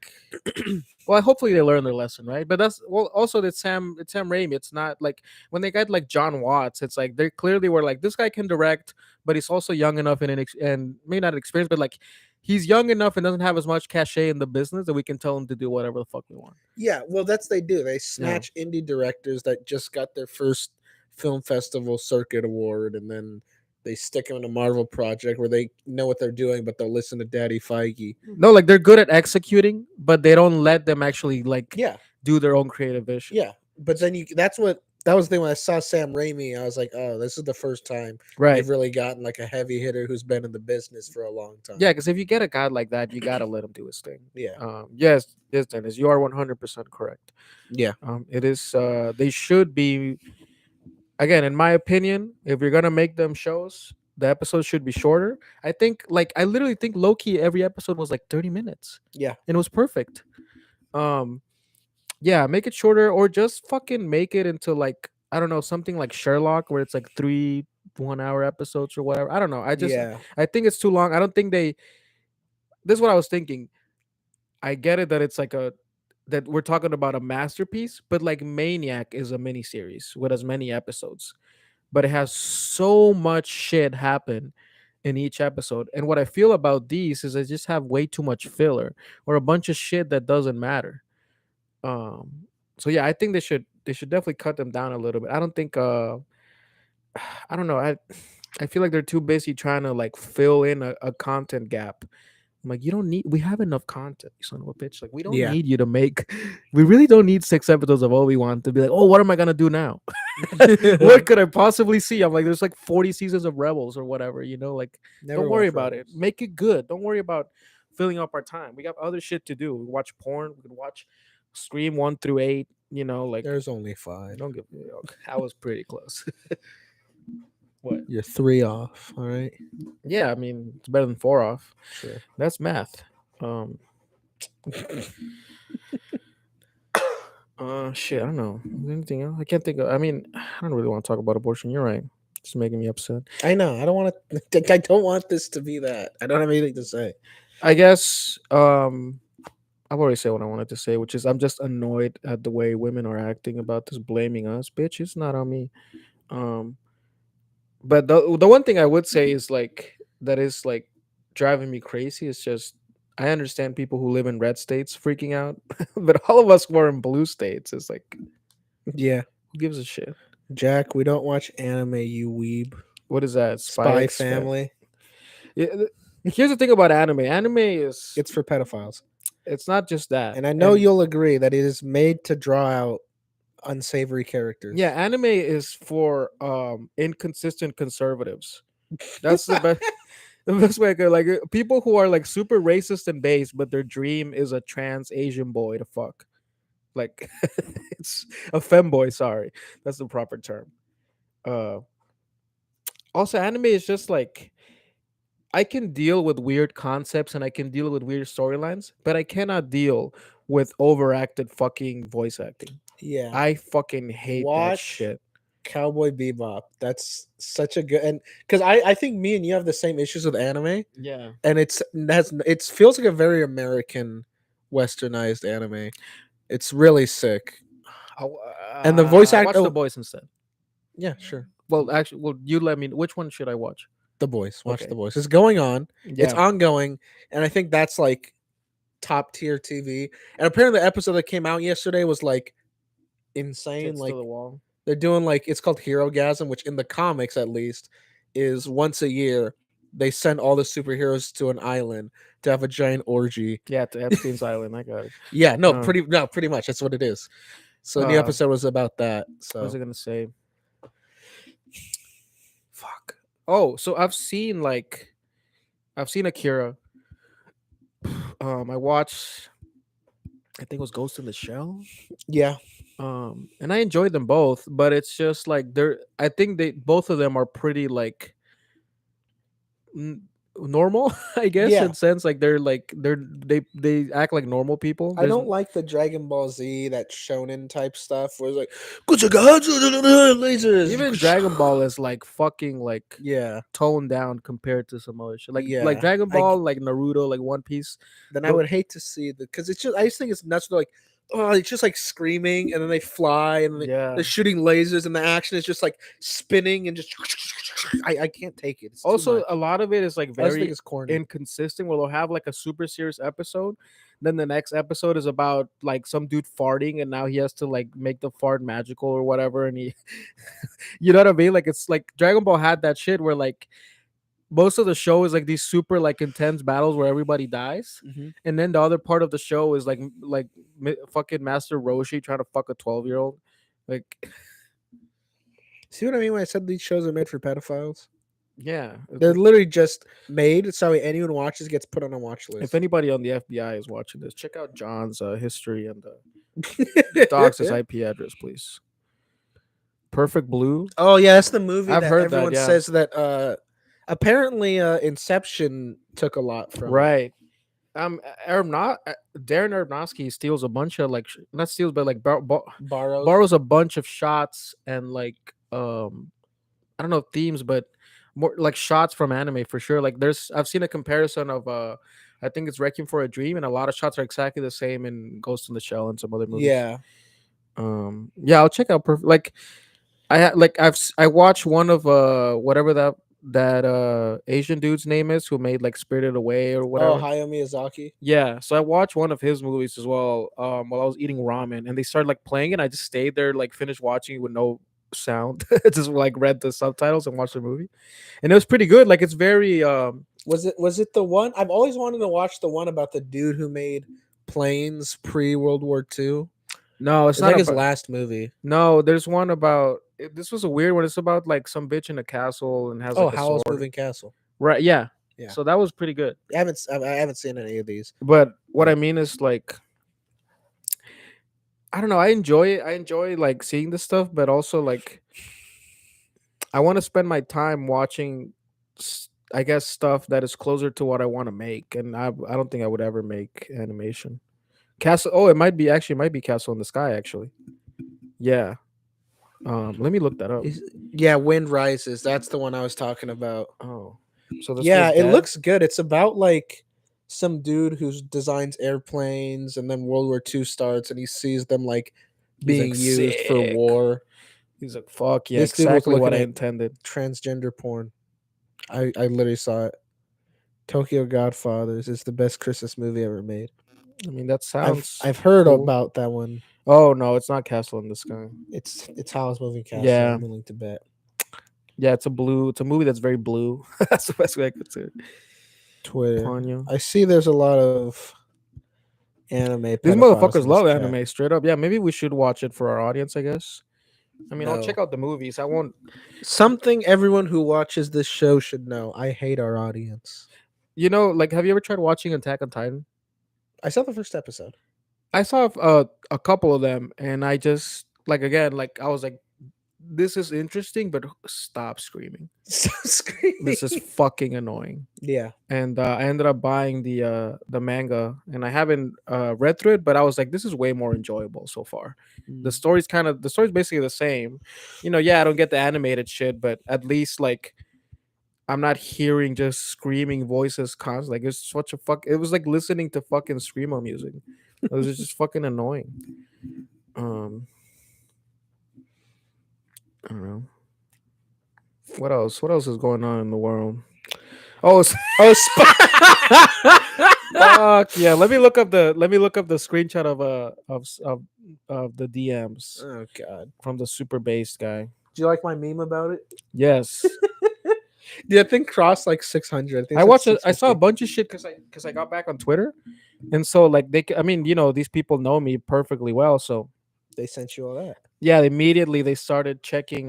well, hopefully they learn their lesson, right? But that's well, also it's Sam Raimi. It's not like when they got like John Watts. It's like they clearly were like this guy can direct, but he's also young enough and maybe not experienced, but like he's young enough and doesn't have as much cachet in the business that we can tell him to do whatever the fuck we want. Yeah, well, that's they do. They Yeah, snatch indie directors that just got their first film festival circuit award, and then they stick them in a Marvel project where they know what they're doing, but they'll listen to Daddy Feige. no, like they're good at executing, but they don't let them actually like Yeah, do their own creative vision. yeah. But then you that's what that was the thing when I saw Sam Raimi, I was like, oh, this is the first time Right. they've really gotten like a heavy hitter who's been in the business for a long Yeah, time. because if you get a guy like that, you gotta let him do his thing. Yeah, Yes, yes, Dennis, you are 100% correct. yeah, It is. They should be again, in my opinion. If you're gonna make them shows, the episodes should be shorter. I think, like, I literally think Loki every episode was like 30 minutes, yeah, and it was perfect. Um, yeah, make it shorter, or just fucking make it into like I don't know something like Sherlock, where it's like 3 1 hour episodes or whatever. I don't know. yeah, I think it's too long. I don't think they. This is what I was thinking. I get it that it's like a that we're talking about a masterpiece, but like Maniac is a miniseries with as many episodes, but it has so much shit happen in each episode. And what I feel about these is they just have way too much filler or a bunch of shit that doesn't matter. Um, so yeah, I think they should definitely cut them down a little bit. I don't think I don't know. I feel like they're too busy trying to like fill in a content gap. I'm like, you don't need. We have enough content, you son of a bitch. Like, we don't yeah. need you to make. We really don't need 6 episodes of Obi-Wan to be like, oh, what am I gonna do now? What could I possibly see? I'm like, there's like 40 seasons of Rebels or whatever. You know, like, don't Never worry watch about it. Rebels. Make it good. Don't worry about filling up our time. We got other shit to do. We watch porn. We can watch Scream 1 through 8. You know, like, There's only 5. don't give. I was pretty close. What? You're 3 off. All right. Yeah, I mean, it's better than 4 off. Sure. That's math. Um, shit, I don't know. Is there anything else? I can't think of. I mean, I don't really want to talk about abortion. You're right. It's making me upset. I know. I don't want to. I don't want this to be that. I don't have anything to say. I guess I've already said what I wanted to say, which is I'm just annoyed at the way women are acting about this, blaming us. Bitch, it's not on me. Um, but the one thing I would say is like that is like driving me crazy is just I understand people who live in red states freaking out, but all of us who are in blue states is like Yeah, who gives a shit? Jack. We don't watch anime. You weeb. What is that? Spy Spy X Fam? Family. Yeah, here's the thing about anime. Anime is It's for pedophiles, it's not just that, and I know and you'll agree that it is made to draw out unsavory yeah, characters. anime is for inconsistent conservatives. That's the best. The best way I could like people who are like super racist and base, but their dream is a trans Asian boy to fuck. Like it's a femboy. Sorry, that's the proper term. Uh, Also, anime is just like I can deal with weird concepts and I can deal with weird storylines, but I cannot deal with overacted fucking voice acting. Yeah, I fucking hate that watch shit. Cowboy Bebop. That's such a good, and because I think me and you have the same issues with anime, Yeah. and it feels like a very American, westernized anime. It's really sick, and the voice act. Watch The Oh Boys instead. yeah, sure. Well, actually, well, you let me. Which one should I watch? The Boys. Watch The Okay. Boys. It's going on. It's Yeah. ongoing, and I think that's like top tier TV. And apparently, the episode that came out yesterday was like insane. Tits to Like the wall. they're doing like it's called Hero Gasm, which in the comics at least is once a year they send all the superheroes to an island to have a giant orgy. Yeah, to Epstein's Island. I got it. Yeah, Uh, pretty much that's what it is. So the new uh, episode was about that. what was So I gonna say? Fuck. Oh, so I've seen Akira. I watched. I think it was Ghost in the Shell. yeah, And I enjoyed them both, but it's just like they're. I think they both of them are pretty like normal, I guess, yeah. in sense like they act like normal people. I There's don't like the Dragon Ball Z, that shonen type stuff where it's like even lasers. Dragon Ball is like fucking like Yeah, toned down compared to some other shit. Like yeah. Dragon Ball, like Naruto, like One Piece. Then I Tho- would hate to see the because it's just I just think it's nuts. They're like, oh, it's just like screaming, and then they fly, and yeah. they're shooting lasers, and the action is just like spinning and just. I can't take it. It's too Also, much. a lot of it is like I just think very it's corny. inconsistent. Where they'll have like a super serious episode, then the next episode is about like some dude farting, and now he has to like make the fart magical or whatever. And he, you know what I mean? Like it's like Dragon Ball had that shit where like most of the show is like these super like intense battles where everybody dies, Mm-hmm. and then the other part of the show is like fucking Master Roshi trying to fuck a 12-year-old. Like, See what I mean when I said these shows are made for pedophiles? yeah. They're literally just made so anyone watches gets put on a watch list. If anybody on the FBI is watching this, check out John's history and dogs his IP address, please. Perfect Blue. Oh yeah, that's the movie I've that heard that, everyone yeah. says that apparently Inception took a lot from. Right. Darren Aronofsky steals a bunch of like not steals, but like Borrows. borrows a bunch of shots and like I don't know themes, but more like shots from anime for sure. Like I've seen a comparison of I think it's Requiem for a Dream, and a lot of shots are exactly the same in Ghost in the Shell and some other movies. Yeah. Yeah, I'll check out like I watched one of whatever that Asian dude's name is who made like Spirited Away or Oh, whatever. Hayao Miyazaki. Yeah, so I watched one of his movies as well while I was eating ramen, and they started like playing it. I just stayed there, like finished watching it with no sound, just like read the subtitles and watched the movie, and it was pretty good. Like it's very Was it the one? I've always wanted to watch the one about the dude who made planes pre World War II. no, it's It's not like his about, last movie. no. There's one about this was a weird one. It's about like some bitch in a castle and has Oh, like a Howl's sword. Moving Castle. Right? Yeah. Yeah. So that was pretty good. I haven't seen any of these. But what I But- mean is like I don't know. I enjoy it. I enjoy like seeing this stuff, but also like I want to spend my time watching, I guess, stuff that is closer to what I want to make, and I don't think I would ever make animation. Castle. Oh, it might be Castle in the Sky. Actually, yeah. Let me look that up. Yeah, Wind Rises. That's the one I was talking about. Oh, so this Yeah, was it dead. looks good. It's about like some dude who designs airplanes, and then World War II starts, and he sees them like He's like being used for sick. war. He's like, fuck yeah, This dude was exactly what looking I at intended. transgender porn. I literally saw it. Tokyo Godfathers is the best Christmas movie ever made. I mean, that I've sounds I've heard cool. about that one. Oh no, it's not Castle in the Sky. It's Howl's Moving Castle. Yeah, I'm willing to bet. yeah, it's a blue. It's a movie that's very blue. That's the best way I could say it. Twitter. Ponyo. I see there's a lot of anime These pedophiles motherfuckers in this love chat. anime, straight up. Yeah, maybe we should watch it for our audience. I guess. I mean, I'll check No. out the movies. I won't. Something everyone who watches this show should know. I hate our audience. You know, like, have you ever tried watching Attack on Titan? I saw the first episode. I saw a couple of them, and I just like again, like I was like, this is interesting, but stop screaming. Stop screaming. This is fucking annoying. Yeah. And I ended up buying the manga, and I haven't read through it, but I was like, this is way more enjoyable so far. The story's basically the same. You know, yeah, I don't get the animated shit, but at least like I'm not hearing just screaming voices constantly. Like it's such a fuck. It was like listening to fucking screamo music. It was just fucking annoying. I don't know. What else? What else is going on in the world? Oh, fuck yeah! Let me look up the screenshot of the DMs Oh god. from the super based guy. Do you like my meme about it? Yes, Yeah, I think crossed like 600. I watched it. I saw a bunch of shit because I got back on Twitter, and so like I mean, you know, these people know me perfectly well, so They sent you all that. yeah, immediately they started checking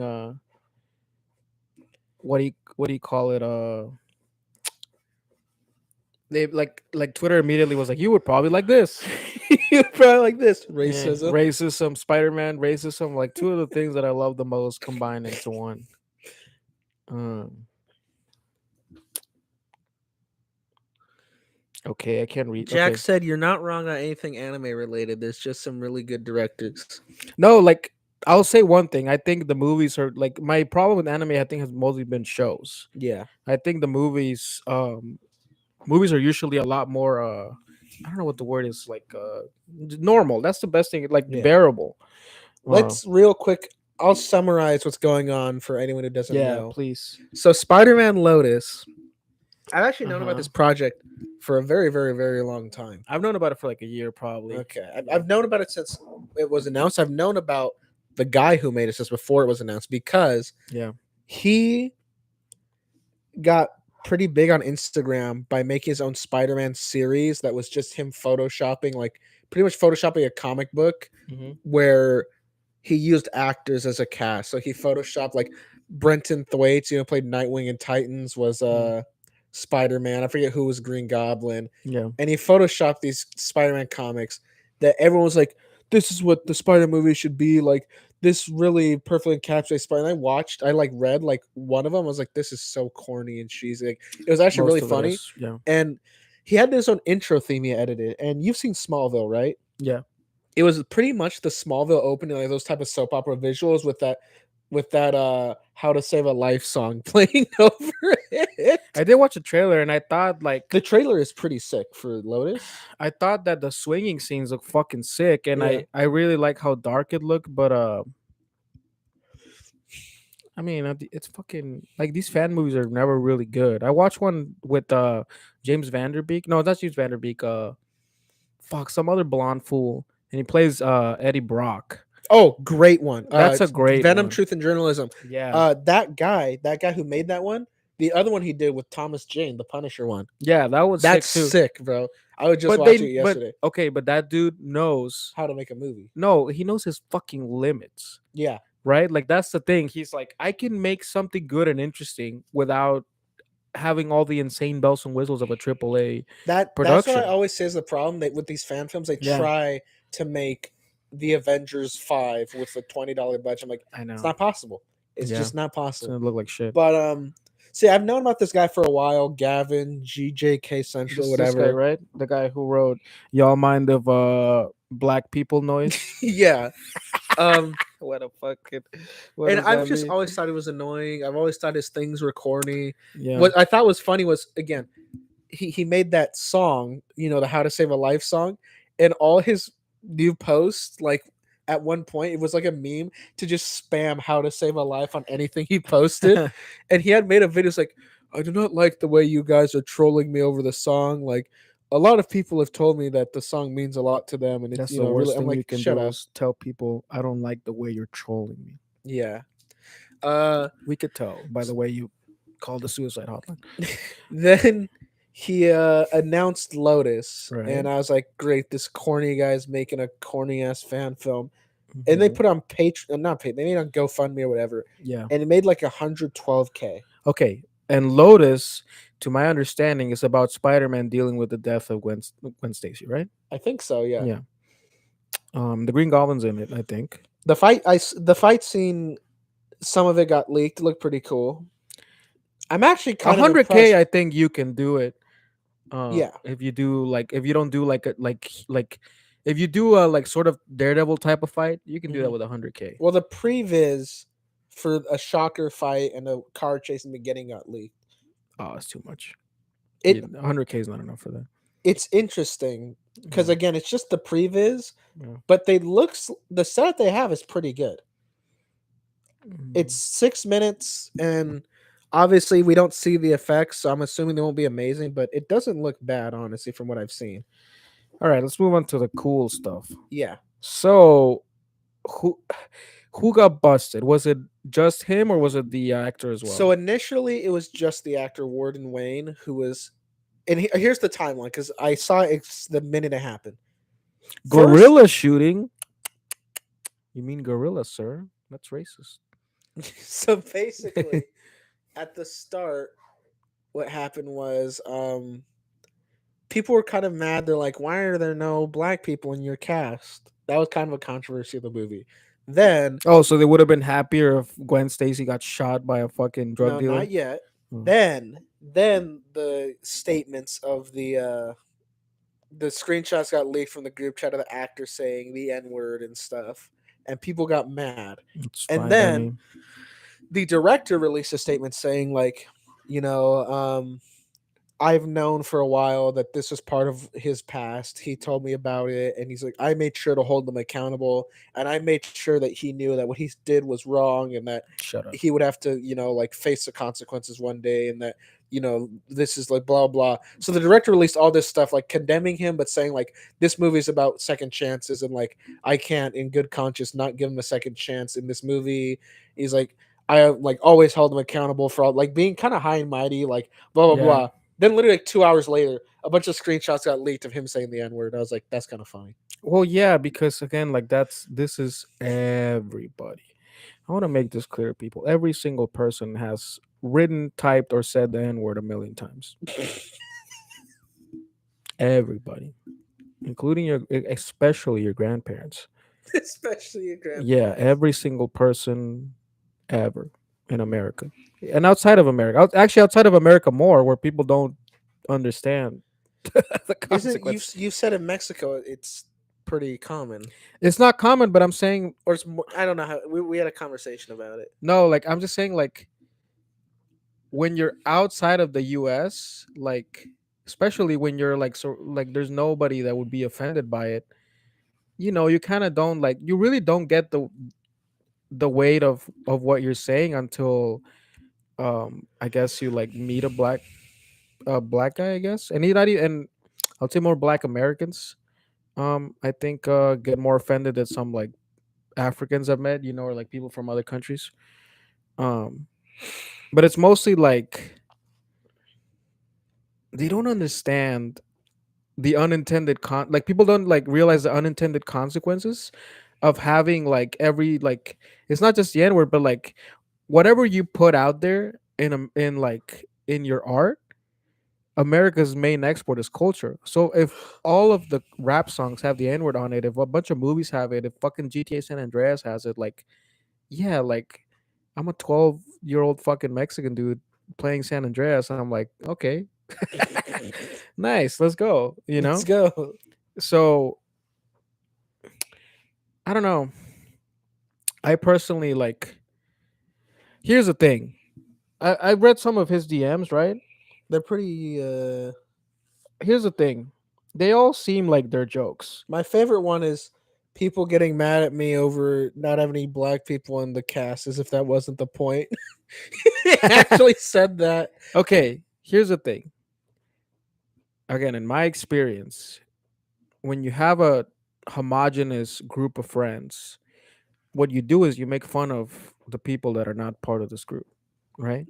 what do you call it they like Twitter immediately was like, you would probably like this. You probably like this. Yeah, Racism. racism, Spider-Man, racism, like two of the things that I love the most combined into one. Okay, I can't read. Jack Okay. said you're not wrong on anything anime related. There's just some really good directors. No, like I'll say one thing. I think the movies are like my problem with anime. I think has mostly been shows. Yeah. I think the movies are usually a lot more I don't know what the word is, like normal. That's the best thing, like Yeah. bearable. Let's real quick. I'll summarize what's going on for anyone who doesn't know. Please. So Spider-Man Lotus. I've actually known about this project for a very, very, very long time. I've known about it for like a year, probably. Okay. I've known about it since it was announced. I've known about the guy who made it since before it was announced because he got pretty big on Instagram by making his own Spider-Man series that was just him photoshopping, like pretty much photoshopping a comic book where he used actors as a cast. So he photoshopped like Brenton Thwaites, played Nightwing in Titans, was Spider-Man. I forget who was Green Goblin. Yeah. And he photoshopped these Spider-Man comics that everyone was like, this is what the Spider movie should be like. This really perfectly encapsulates Spider. And I read like one of them. I was like, this is so corny and cheesy. Like, it was actually really funny. Yeah. And he had his own intro theme he edited. And you've seen Smallville, right? Yeah. It was pretty much the Smallville opening, like those type of soap opera visuals with that How to Save a Life song playing over it. I did watch a trailer and I thought like the trailer is pretty sick for Lotus. I thought that the swinging scenes look fucking sick, and I really like how dark it looked, but I mean, it's fucking like these fan movies are never really good. I watched one with James Vanderbeek. No, that's James Vanderbeek. Some other blonde fool, and he plays Eddie Brock. Oh, great one. That's a great Venom, one. Truth, and Journalism. Yeah. That guy who made that one, the other one he did with Thomas Jane, the Punisher one. Yeah, that's sick too. Sick, bro. I was just watching it yesterday. But that dude knows how to make a movie. No, he knows his fucking limits. Yeah. Right? Like that's the thing. He's like, I can make something good and interesting without having all the insane bells and whistles of a AAA production. That's what I always say is the problem with these fan films. They try to make the Avengers 5 with a $20 budget. I'm like, I know it's not possible. It's just not possible. It's gonna look like shit. But See, I've known about this guy for a while, Gavin, GJK Central, This guy, whatever. right? The guy who wrote "Y'all mind of black people noise." Yeah. Um, What a fucking, what and does I've that just mean? always thought it was annoying. I've always thought his things were corny. Yeah. What I thought was funny was, again, he made that song, the How to Save a Life song, and all his new posts, like at one point it was like a meme to just spam How to Save a Life on anything he posted. And he had made a video like, I do not like the way you guys are trolling me over the song. Like, a lot of people have told me that the song means a lot to them, and it's, That's the really, worst I'm thing like, you can shut do up. is tell people I don't like the way you're trolling me. Yeah. uh We could tell by the way you call the suicide hotline. then he announced Lotus, Right. and I was like, great, this corny guy's making a corny ass fan film. And they Mhm. put on Patreon, not Patreon, they made it on GoFundMe or whatever, Yeah. and it made like 112K. Okay. And Lotus, to my understanding, is about Spider-Man dealing with the death of Gwen Stacy, right? I think so, yeah. Yeah. The Green Goblin's in it, I think. The fight scene, some of it got leaked. It looked pretty cool. I'm actually A kind of hundred K, impressed. I think you can do it. Yeah. If you do like, if you don't do like a like, if you do a like sort of Daredevil type of fight, you can do that Hmm. with 100K. Well, the previs for a shocker fight and a car chase in the beginning got leaked. Oh, it's too much. It 100K is not enough for that. it's interesting because, Yeah. again, it's just the previs, Yeah. but the set they have is pretty good. It's Mm. 6 minutes, and obviously we don't see the effects, so I'm assuming they won't be amazing, but it doesn't look bad, honestly, from what I've seen. All right, let's move on to the cool stuff. Yeah. So, who who got busted? Was it just him or was it the actor as So well? initially it was just the actor Warden Wayne who was, and here's the timeline because I saw it the minute it happened. First, Gorilla shooting? You mean gorilla, sir? That's racist. so basically at the start, what happened was people were kind of mad. They're like, why are there no black people in your cast? That was kind of a controversy of the movie. Then, Oh, so they would have been happier if Gwen Stacy got shot by a fucking drug no, dealer? not yet. Hmm. Then the statements of the screenshots got leaked from the group chat of the actor saying the N word and stuff, and people got mad. It's And fine by then me. the director released a statement saying, like, I've known for a while that this was part of his past. He told me about it, and he's like, I made sure to hold him accountable, and I made sure that he knew that what he did was wrong, and that Shut up. he would have to, like, face the consequences one day, and that this is like blah blah. So the director released all this stuff like condemning him, but saying like this movie is about second chances, and like I can't, in good conscience, not give him a second chance in this movie. He's like, I like always held him accountable for all, like being kind of high and mighty, like blah blah Yeah. blah. Then literally like 2 hours later, a bunch of screenshots got leaked of him saying the N word. I was like, that's kind of funny. Well, yeah, because again, like this is everybody. I want to make this clear, people. Every single person has written, typed, or said the N word a million times. Everybody, including especially your grandparents. Especially your Yeah, grandparents. every single person ever in America and outside of America. Actually, outside of America more, where people don't understand the Isn't consequence. you said in Mexico it's pretty common, It's not common, but I'm saying or it's more, I don't know how we had a conversation about it. no. Like I'm just saying, like when you're outside of the U.S., like especially when you're like so like there's nobody that would be offended by it. You kind of don't like you really don't get the weight of what you're saying until I guess you like meet a black guy, I guess, and he not even, and I'll say more Black Americans. I think get more offended that some like Africans I've met, or like people from other countries. Um, but it's mostly like they don't understand the unintended like people don't like realize the unintended consequences of having like every like it's not just the N word, but like whatever you put out there in like in your art. America's main export is culture. So if all of the rap songs have the N word on it, if a bunch of movies have it, if fucking GTA San Andreas has it, like, yeah, like I'm a 12-year-old fucking Mexican dude. playing San Andreas, and I'm like, okay, nice, let's go. Let's go. So I don't know. I personally like. Here's the thing. I read some of his DMs, right? They're pretty. Here's the thing. They all seem like they're jokes. My favorite one is people getting mad at me over not having any black people in the cast, as if that wasn't the point. He actually said that. Okay, here's the thing. Again, in my experience, when you have a homogenous group of friends, what you do is you make fun of the people that are not part of this group, right?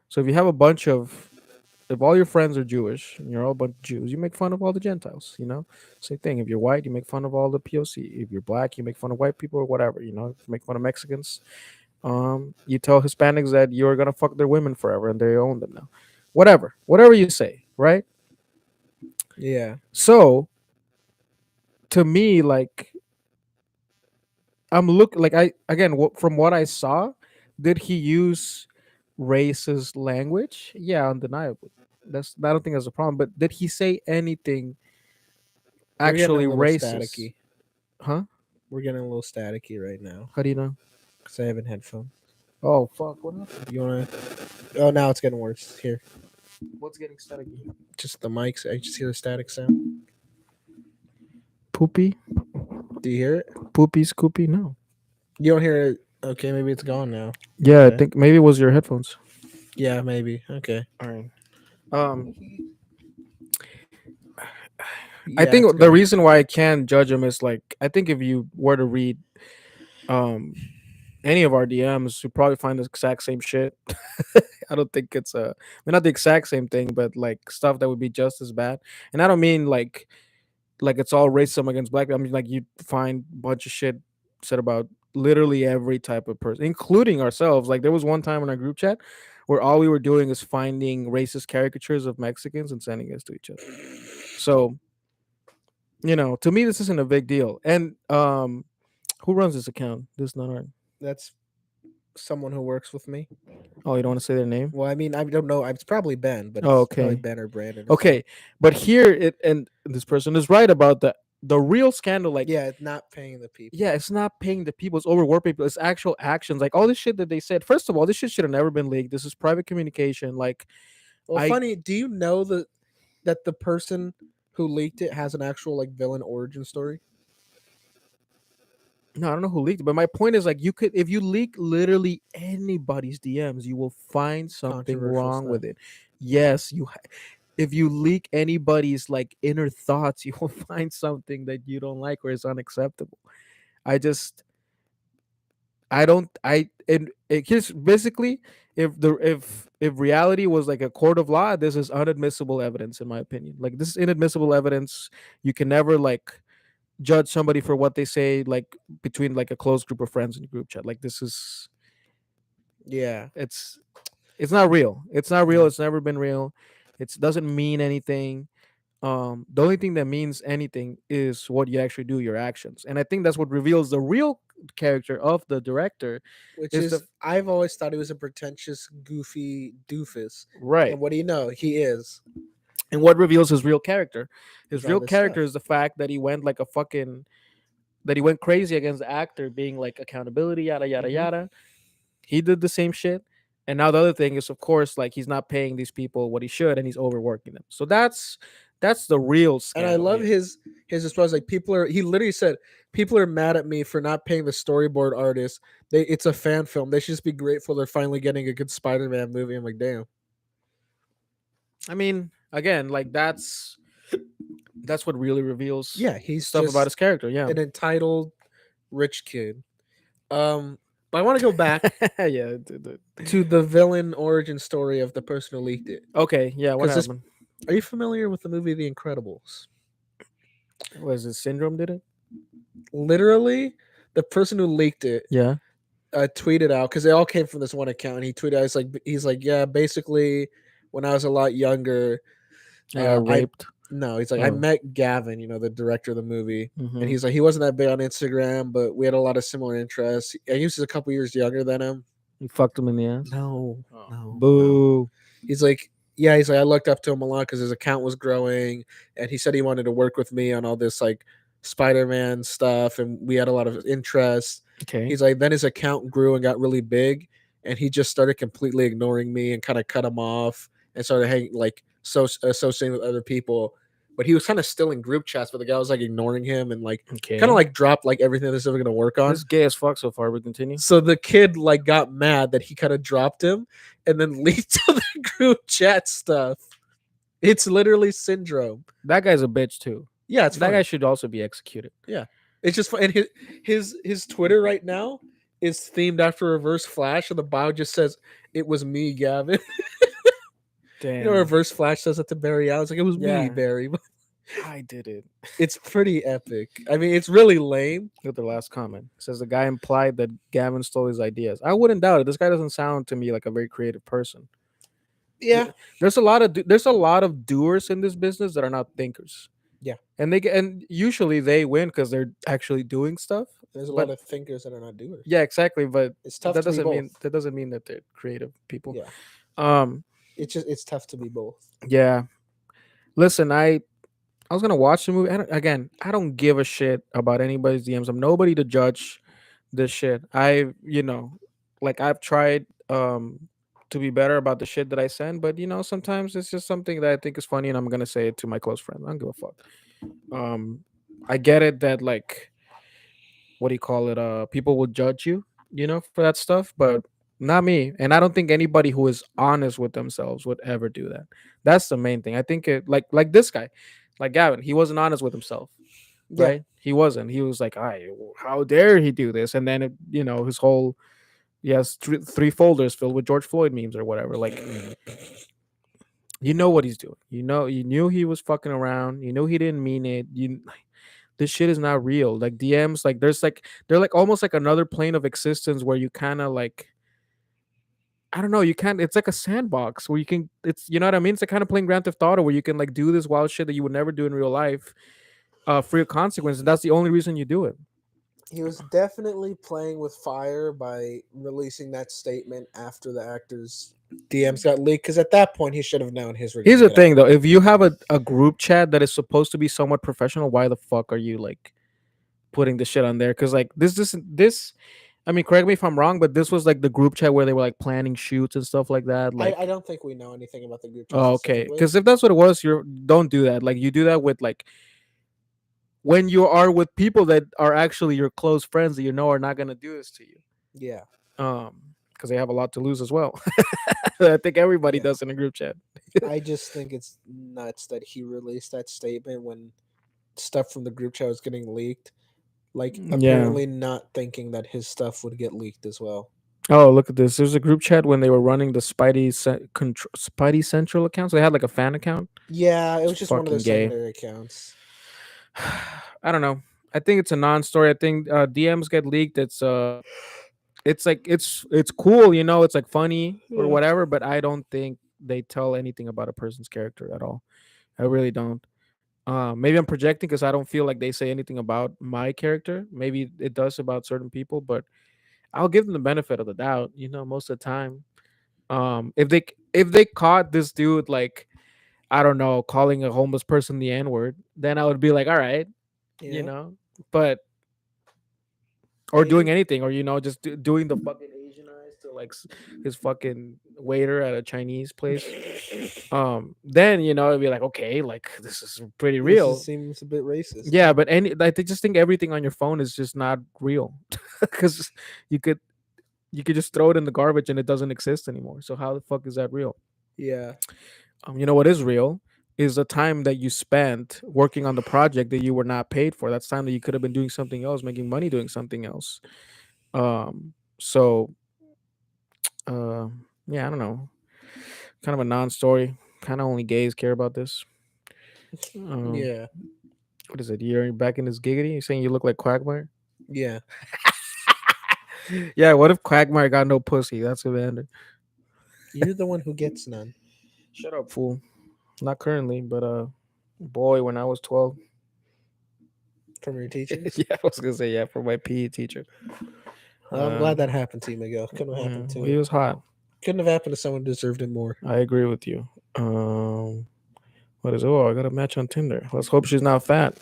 So if you have a bunch of, if all your friends are Jewish and you're all a bunch of Jews, you make fun of all the Gentiles, Same thing. If you're white, you make fun of all the POC. If you're black, you make fun of white people or whatever, If you make fun of Mexicans, you tell Hispanics that you're gonna fuck their women forever and they own them now. Whatever you say, right? Yeah. So to me, like I'm look like I again from what I saw, did he use racist language? Yeah, undeniably. That's I don't think that's a problem. But did he say anything We're getting a actually little racist? staticky. Huh? We're getting a little staticky right now How do you know? because I have in headphones. Oh fuck! What happened? You wanna? Oh, now it's getting worse. Here, What's getting staticky? just the mics. I just hear the static sound. Poopy, Do you hear it? poopy, scoopy. No. You don't hear it. Okay, maybe it's gone now. Yeah, I Okay. think maybe it was your headphones. Yeah, maybe. Okay. All right. Um, I Yeah, it's think the good. reason why I can't judge him is like I think if you were to read um any of our DMs, you probably find the exact same shit. I don't think it's not the exact same thing, but like stuff that would be just as bad. And I don't mean like it's all racism against black people. I mean like you find a bunch of shit said about literally every type of person, including ourselves. Like there was one time in our group chat where all we were doing is finding racist caricatures of Mexicans and sending us to each other. So to me this isn't a big deal. And who runs this account? This is not our. That's someone who works with me. Oh, you don't want to say their name? Well, I mean, I don't know. It's probably Ben, but Oh, it's probably okay. Ben or Brandon or something. Okay, but here it and this person is right about the real scandal. Like, Yeah, it's not paying the people. yeah, it's not paying the people; it's overwork people. It's actual actions. Like all this shit that they said. First of all, this shit should have never been leaked. This is private communication. Like, Well, I funny. Do you know that the person who leaked it has an actual like villain origin story? no, I don't know who leaked it, but my point is like you could if you leak literally anybody's DMs, you will find something Controversial wrong stuff. with it. Yes, if you leak anybody's like inner thoughts, you will find something that you don't like or is unacceptable. I just I don't I and it here's basically if reality was like a court of law, this is unadmissible evidence in my opinion. Like this is inadmissible evidence. You can never like judge somebody for what they say like between like a close group of friends in a group chat. Like this is Yeah. it's it's not real. It's not real. No. It's never been real. It doesn't mean anything. The only thing that means anything is what you actually do, your actions. And I think that's what reveals the real character of the director Which is the is, I've always thought he was a pretentious, goofy doofus. right. And what do you know? He is. And what reveals his real character? He's His all real this stuff. character is the fact that he went like a fucking that he went crazy against the actor being like accountability, yada yada Mhm. yada. He did the same shit. And now the other thing is of course like he's not paying these people what he should and he's overworking them. So that's the real And I scandal love here. his response. Like people are. He literally said, "People are mad at me for not paying the storyboard artist. It's a fan film. They should just be grateful they're finally getting a good Spider-Man movie." I'm like, damn. I mean, again, like that's what really reveals Yeah, he's stuff about just his character. Yeah. an entitled rich kid. But I want to go back Yeah. to the villain origin story of the person who leaked it. Okay. Yeah. What Because this, happened? are you familiar with the movie The Incredibles? Was it Syndrome? Did it? Literally, the person who leaked it Yeah. tweeted out because they all came from this one account. And he tweeted out, he's like, yeah, basically, when I was a lot younger, I got I raped. no, he's like, I Oh. met Gavin, the director of the movie, and Mm-hmm. he's like, he wasn't that big on Instagram, but we had a lot of similar interests. And he was just a couple years younger than him. You fucked him in the ass. No, Oh, no. boo. He's like, yeah, he's like, I looked up to him a lot because his account was growing, and he said he wanted to work with me on all this like Spider-Man stuff, and we had a lot of interest. Okay. He's like, then his account grew and got really big, and he just started completely ignoring me and kind of cut him off and started hanging like so associating with other people. But he was kind of still in group chats, but the guy was like ignoring him and like kind of Okay. like dropped like everything that's ever gonna work This on. is gay as fuck so far. We continue. So the kid like got mad that he kind of dropped him and then leaked to the group chat stuff. It's literally syndrome. That guy's a bitch too. Yeah, it's That guy funny. should also be executed. Yeah, it's just fun. And his Twitter right now is themed after Reverse Flash, and the bio just says it was me, Gavin. You know, Damn. Reverse Flash says it to Barry Allen. It's like it was me, Yeah. Barry. I did it. It's pretty epic. I mean, it's really lame. Look at the last comment. It says the guy implied that Gavin stole his ideas. I wouldn't doubt it. This guy doesn't sound to me like a very creative person. Yeah, There's a lot of there's a lot of doers in this business that are not thinkers. yeah. And and usually they win because they're actually doing stuff. There's a But lot of thinkers that are not doers. yeah, exactly. But It's tough to be both. that doesn't mean that they're creative people. Yeah, Um, it's tough to be both. yeah. Listen, I was gonna watch the movie. I don't give a shit about anybody's DMs. I'm nobody to judge this shit. Like I've tried to be better about the shit that I send, but sometimes it's just something that I think is funny, and I'm gonna say it to my close friends. I don't give a fuck. Um, I get it that like what do you call it? People will judge you, for that stuff, but not me. And I don't think anybody who is honest with themselves would ever do that. That's the main thing. I think it like this guy, like Gavin, he wasn't honest with himself, Yeah, right? He wasn't. He was like, "I, how dare he do this?" And then his whole he has three folders filled with George Floyd memes or whatever. Like, you know what he's doing. You knew he was fucking around. You know he didn't mean it. This shit is not real. Like DMs, like they're like almost like another plane of existence where you kind of like I don't know, you can't. It's like a sandbox where you can. It's you know what I mean. It's like kind of playing Grand Theft Auto where you can like do this wild shit that you would never do in real life, free of consequences. That's the only reason you do it. he was definitely playing with fire by releasing that statement after the actor's DMs got leaked. Because at that point, he should have known his were Here's gonna the get out. thing though: if you have a group chat that is supposed to be somewhat professional, why the fuck are you like putting this shit on there? Because like this. I mean, correct me if I'm wrong, but this was like the group chat where they were like planning shoots and stuff like that. I Like, don't think we know anything about the group chat oh, okay, specifically. because if that's what it was, you don't do that. Like, you do that with like when you are with people that are actually your close friends that you know are not gonna do this to you. Yeah, Because they have a lot to lose as well. I think everybody yeah. does in a group chat. I just think it's nuts that he released that statement when stuff from the group chat was getting leaked. Like, Yeah. apparently not thinking that his stuff would get leaked as well. Oh, look at this. There's a group chat when they were running the Spidey Central account. So they had like a fan account. Yeah, it It's was just one of their fucking gay. secondary accounts. I don't know. I think it's a non-story. I think DMs get leaked. It's like it's cool, it's like funny or Yeah. whatever, but I don't think they tell anything about a person's character at all. I really don't. Maybe I'm projecting because I don't feel like they say anything about my character. Maybe it does about certain people, but I'll give them the benefit of the doubt. Most of the time, if they caught this dude like I don't know calling a homeless person the N word, then I would be like, all right, you Yeah. know, but or Hey, doing anything, or just doing the fucking Asian eyes to like his fucking waiter at a Chinese place. Then it'd be like, okay, like this is pretty real. seems a bit racist. Yeah, but they just think everything on your phone is just not real because you could just throw it in the garbage and it doesn't exist anymore. So how the fuck is that real? Yeah. What is real is the time that you spent working on the project that you were not paid for. That's time that you could have been doing something else, making money doing something else. So uh yeah, I don't know. Kind of a non-story. Kind of only gays care about this. Um Yeah. what is it? You're back in this giggity? You're saying you look like Quagmire? Yeah. Yeah, what if Quagmire got no pussy? That's Evander. You're the one who gets none. Shut up, fool. Not currently, but boy, when I was 12. From your teachers? Yeah, I was gonna say yeah, for my PE teacher. Well, I'm glad that happened to you, Miguel. Couldn't have Yeah, happened to he was hot. couldn't have happened to someone who deserved it more. I agree with you. What is? Oh, I got a match on Tinder. Let's hope she's not fat.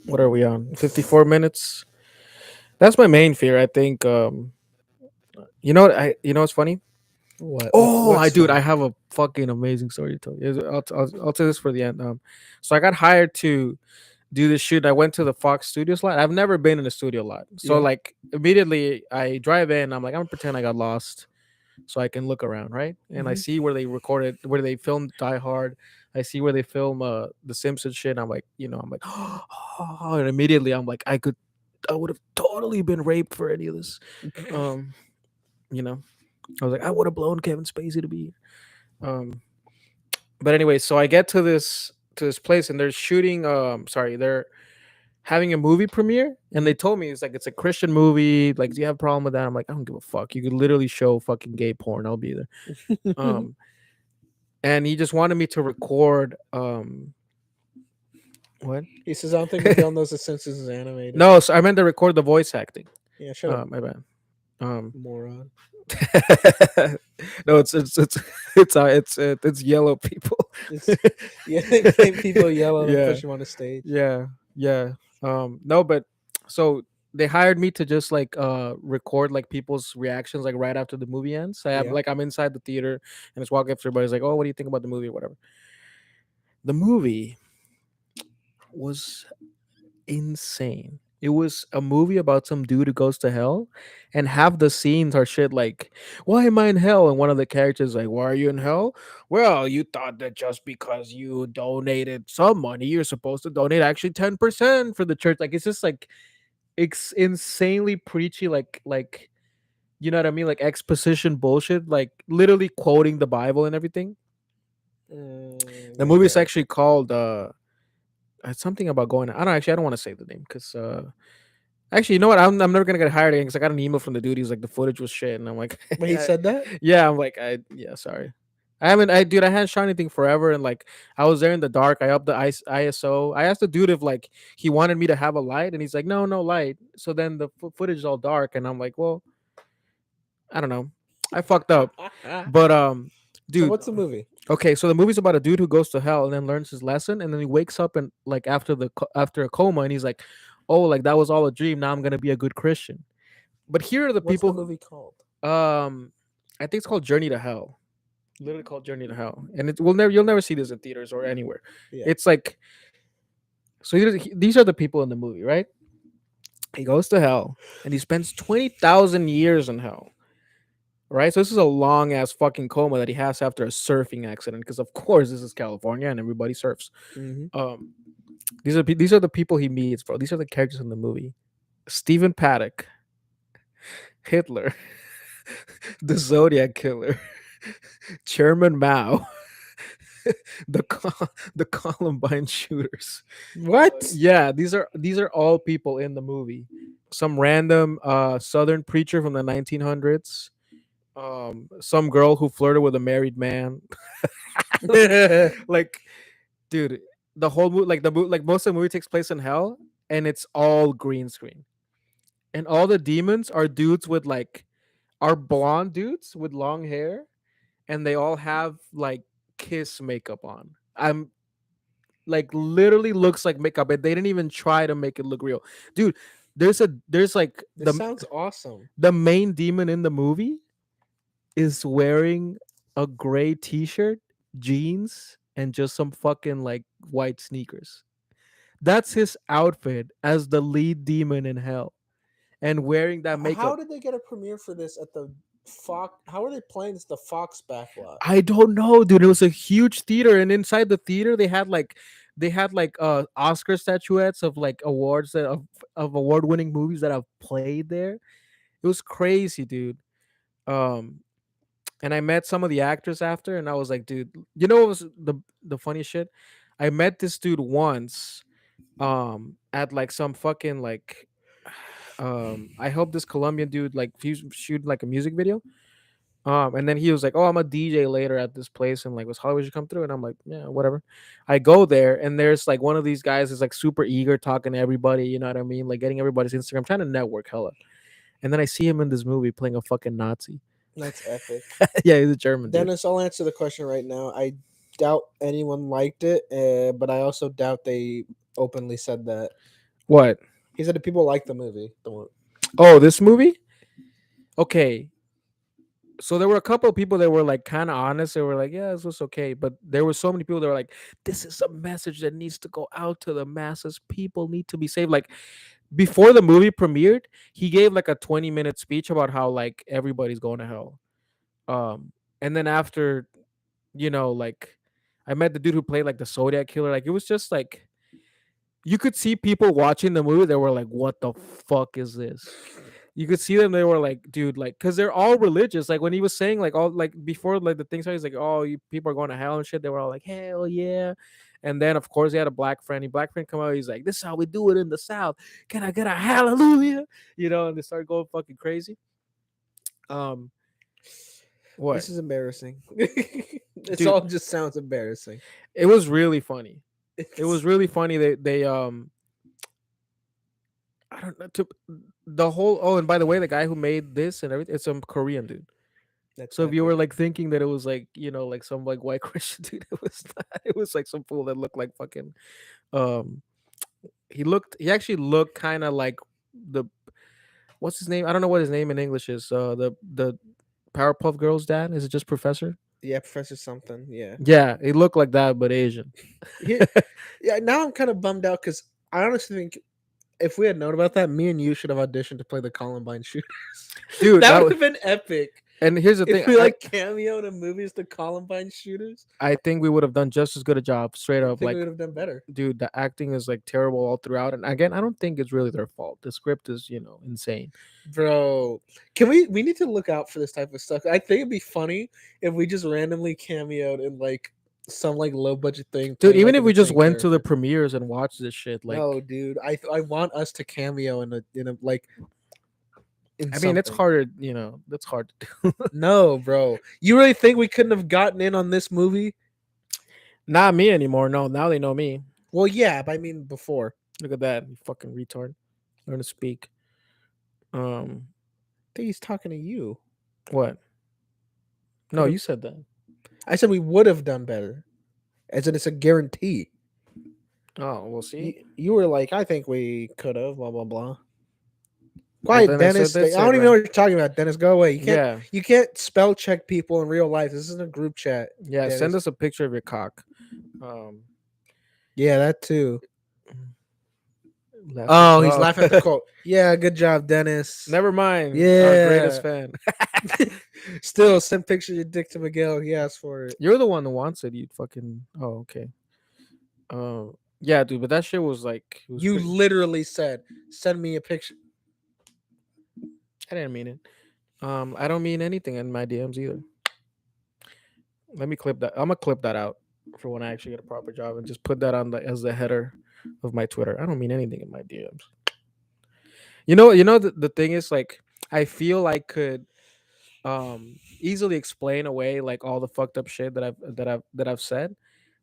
What are we on? 54 minutes. That's my main fear. I think. You know what? You know what's funny? What? Oh, What's dude, I funny? have a fucking amazing story to tell you. I'll tell this for the end. So I got hired to do this shoot. I went to the Fox Studios lot. I've never been in a studio lot, so Yeah. like immediately I drive in. I'm like, I'm gonna pretend I got lost, so I can look around, right? And I Hmm. see where they recorded, where they filmed Die Hard. I see where they film the Simpsons shit. I'm like, I'm like, oh, and immediately I'm like, I would have totally been raped for any of this. Um, you know, I was like, I would have blown Kevin Spacey to be here. But anyway, so I get to this place and they're shooting. Sorry, they're having a movie premiere, and they told me it's a Christian movie. Like, do you have a problem with that? I'm like, I don't give a fuck. You could literally show fucking gay porn. I'll be there. Um, and he just wanted me to record. What? He says, I don't think Miguel knows the Simpsons is animated. No, so I meant to record the voice acting. Yeah, shut up, My bad. Um, moron. no, it's yellow people. It's yeah, gay people yell and Yeah, push him on the stage. yeah. No, but so they hired me to just like record like people's reactions like right after the movie ends. Yeah. I'm inside the theater and it's walking up to everybody's like, oh, what do you think about the movie or whatever. The movie was insane. It was a movie about some dude who goes to hell, and half the scenes are shit like, "Why am I in hell?" And one of the characters is like, "Why are you in hell?" Well, you thought that just because you donated some money, you're supposed to donate actually 10% for the church. Like it's just like it's insanely preachy, like you know what I mean, like exposition bullshit, like literally quoting the Bible and everything. The movie is Okay. actually called it's something about going. I don't want to say the name because actually, you know what? I'm never gonna get hired again because I got an email from the dude. He's like, the footage was shit, and I'm like, But he said that? yeah, I'm like, yeah, sorry. I hadn't shot anything forever, and like, I was there in the dark. I upped the ISO. I asked the dude if like he wanted me to have a light, and he's like, no, no light. So then the footage is all dark, and I'm like, well, I don't know, I fucked up, but So dude, what's the movie? okay, so the movie's about a dude who goes to hell and then learns his lesson, and then he wakes up and like after a coma, and he's like, "Oh, like that was all a dream. Now I'm gonna be a good Christian." But here are the What's the people. movie called? I think it's called Journey to Hell. Literally called Journey to Hell, and you'll never see this in theaters or anywhere. Yeah. It's like so these are the people in the movie, right? He goes to hell and he spends 20,000 years in hell. Right, so this is a long ass fucking coma that he has after a surfing accident. Because of course this is California and everybody surfs. Mm-hmm. Um, these are the people he meets, bro. These are the characters in the movie: Stephen Paddock, Hitler, the Zodiac Killer, Chairman Mao, the Columbine shooters. What? Yeah, these are all people in the movie. Some random Southern preacher from the 1900s. Some girl who flirted with a married man. Like, dude, the whole movie, like most of the movie takes place in hell, and it's all green screen, and all the demons are dudes with like are blonde dudes with long hair, and they all have like kiss makeup on. I'm like literally looks like makeup, and they didn't even try to make it look real, dude. There's like This sounds awesome. the main demon in the movie is wearing a gray t-shirt, jeans, and just some fucking like white sneakers. That's his outfit as the lead demon in hell, and wearing that How makeup. did they get a premiere for this at the Fox? How are they playing this? The Fox backlot. I don't know, dude. It was a huge theater, and inside the theater they had like Oscar statuettes of like awards of award winning movies that have played there. It was crazy, dude. Um, and I met some of the actors after, and I was like, dude, you know what was the funniest shit? I met this dude once, at like some fucking like, I helped this Colombian dude like he's shooting like a music video, And then he was like, "Oh, I'm a DJ later at this place," and like, "Was Hollywood should come through?" And I'm like, "Yeah, whatever." I go there, and there's like one of these guys is like super eager, talking to everybody. You know what I mean? Like getting everybody's Instagram, trying to network hella. And then I see him in this movie playing a fucking Nazi. That's epic. Yeah, he's a German dude. Dennis, I'll answer the question right now. I doubt anyone liked it, but I also doubt they openly said that. What? He said that people like the movie. The one. Oh, this movie? Okay. So there were a couple of people that were like kind of honest. They were like, "Yeah, this was okay," but there were so many people that were like, "This is a message that needs to go out to the masses. People need to be saved." Like before the movie premiered, he gave like a 20-minute speech about how like everybody's going to hell. Um, and then after, like I met the dude who played like the Zodiac killer. Like it was just like you could see people watching the movie. They were like, "What the fuck is this?" You could see them. They were like, "Dude, like," because they're all religious. Like when he was saying like all like before like the thing started, he's like, "Oh, you people are going to hell and shit." They were all like, "Hell yeah!" And then of course he had a black friend. He black friend come out. He's like, "This is how we do it in the South. Can I get a hallelujah?" And they started going fucking crazy. Um, what, This is embarrassing. It's dude? all just sounds embarrassing. It was really funny. It was It's, really funny. They I don't know to the whole. Oh, and by the way, the guy who made this and everything, it's some Korean dude. that's So if you epic. were like thinking that it was like like some like white Christian dude, it was not. It was like some fool that looked like fucking. Um, he actually looked kind of like the what's his name? I don't know what his name in English is. The Powerpuff Girls dad, is it just Professor? Yeah, Professor something. Yeah. Yeah, he looked like that but Asian. Here, yeah. Now I'm kind of bummed out because I honestly think if we had known about that, me and you should have auditioned to play the Columbine shooters. Dude, That that would was, have been epic. and here's the If thing. we I like cameoed in movies, the Columbine shooters, I think we would have done just as good a job, straight I up. think we Like, would have done better. dude, the acting is like terrible all throughout. And again, I don't think it's really their fault. The script is, insane. Bro, we need to look out for this type of stuff. I think it'd be funny if we just randomly cameoed in like some like low budget thing Dude, playing even like if an we just insane went to the character. premieres and watched this shit, No, like, dude. I want us to cameo in a like in I mean, it's something. harder, that's hard to do. No, bro. You really think we couldn't have gotten in on this movie? Not me anymore. No, now they know me. Well, yeah, but I mean before. Look at that, you fucking retard. Learn to speak. Um, I think he's talking to you. what? No, Could you have said that. I said we would have done better. As in it's a guarantee. Oh, we'll see. You were like, I think we could have, blah blah blah. Well, Quiet, then I said Dennis. I that don't said even know that. what you're talking about, Dennis. Go away. Yeah, You can't spell check people in real life. This isn't a group chat, yeah. Send Dennis. us a picture of your cock. Um, Yeah, that too. laughing. Oh, he's Oh, laughing at the quote. Yeah, good job, Dennis. never mind. Our greatest Yeah. fan. Still, send picture of your dick to Miguel. He asked for it. You're the one who wants it. You fucking. Oh, okay. Yeah, dude. But that shit was like, it was You crazy. literally said, "Send me a picture." I didn't mean it. I don't mean anything in my DMs either. Let me clip that. I'm gonna clip that out for when I actually get a proper job and just put that on as the header of my Twitter. I don't mean anything in my DMs. The thing is like I feel I could easily explain away like all the fucked up shit that I've said.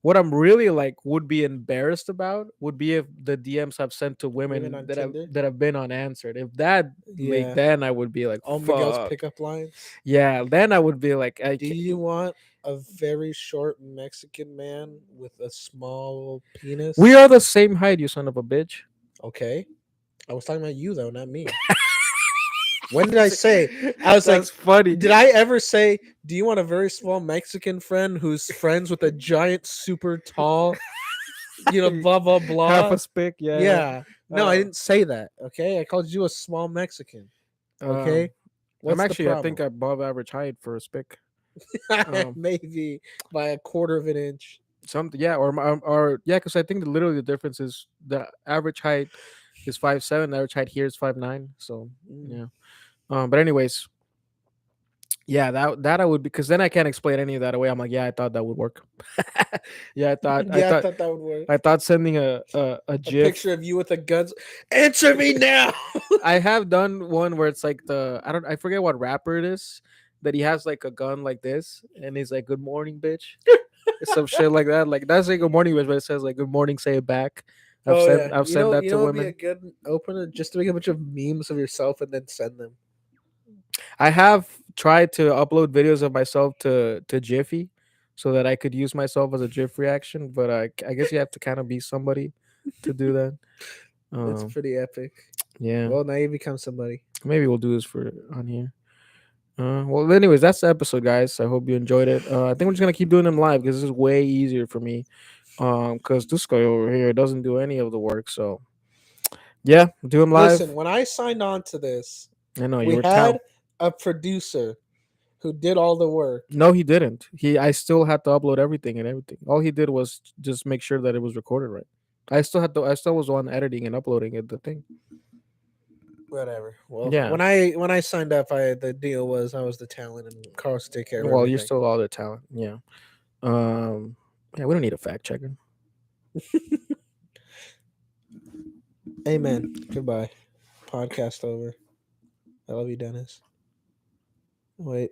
What I'm really like would be embarrassed about would be if the DMs have sent to Women women on that have Tinder. that have been unanswered. If that make Yeah. then I would be like All Miguel's fuck. pickup lines. Yeah, then I would be like I Do can't, you want a very short Mexican man with a small penis? we are the same height, you son of a bitch. Okay. I was talking about you though, not me. When did I say? I was like, That's funny. did I ever say, do you want a very small Mexican friend who's friends with a giant, super tall, blah, blah, blah? Half a spick, yeah. Yeah. No, I Uh, didn't say that. Okay. I called you a small Mexican. Okay. um, I'm What's the actually I think problem? above average height for a spick. Um, Maybe by a quarter of an inch. Something, yeah, or yeah, because I think literally the difference is the average height is 5'7", the average height here is 5'9". So Mm. yeah. But anyways, yeah, that I would, because then I can't explain any of that away. I'm like, yeah, I thought that would work. Yeah, I thought I Yeah, I thought thought that would work. I thought sending a A GIF. picture of you with a gun. Answer me now. I have done one where it's like I forget what rapper it is, that he has like a gun like this, and he's like, "Good morning, bitch." Some shit like that. Like that's like good morning, bitch, but it says like good morning, say it back. Oh yeah, I've said that you to know, it'd be a women. good opener just to make a bunch of memes of yourself and then send them. I have tried to upload videos of myself to Jiffy so that I could use myself as a GIF reaction, but I guess you have to kind of be somebody to do that. That's Um, pretty epic. yeah, Well, now you become somebody. maybe we'll do this for on here. Well, anyways, that's the episode, guys. I hope you enjoyed it. I think we're just gonna keep doing them live because this is way easier for me. Because this guy over here doesn't do any of the work. So yeah, do them Listen, live. when I signed on to this, I know you we were had town. a producer who did all the work. No, he didn't. I still had to upload everything and everything. All he did was just make sure that it was recorded right. I still was the one editing and uploading it. The thing. Whatever. Well, Yeah. when I signed up, the deal was I was the talent and Carlos to take care of Well, you're everything. still all the talent. Yeah. Um. Yeah, we don't need a fact checker. Amen. Goodbye. Podcast over. I love you, Dennis. Wait.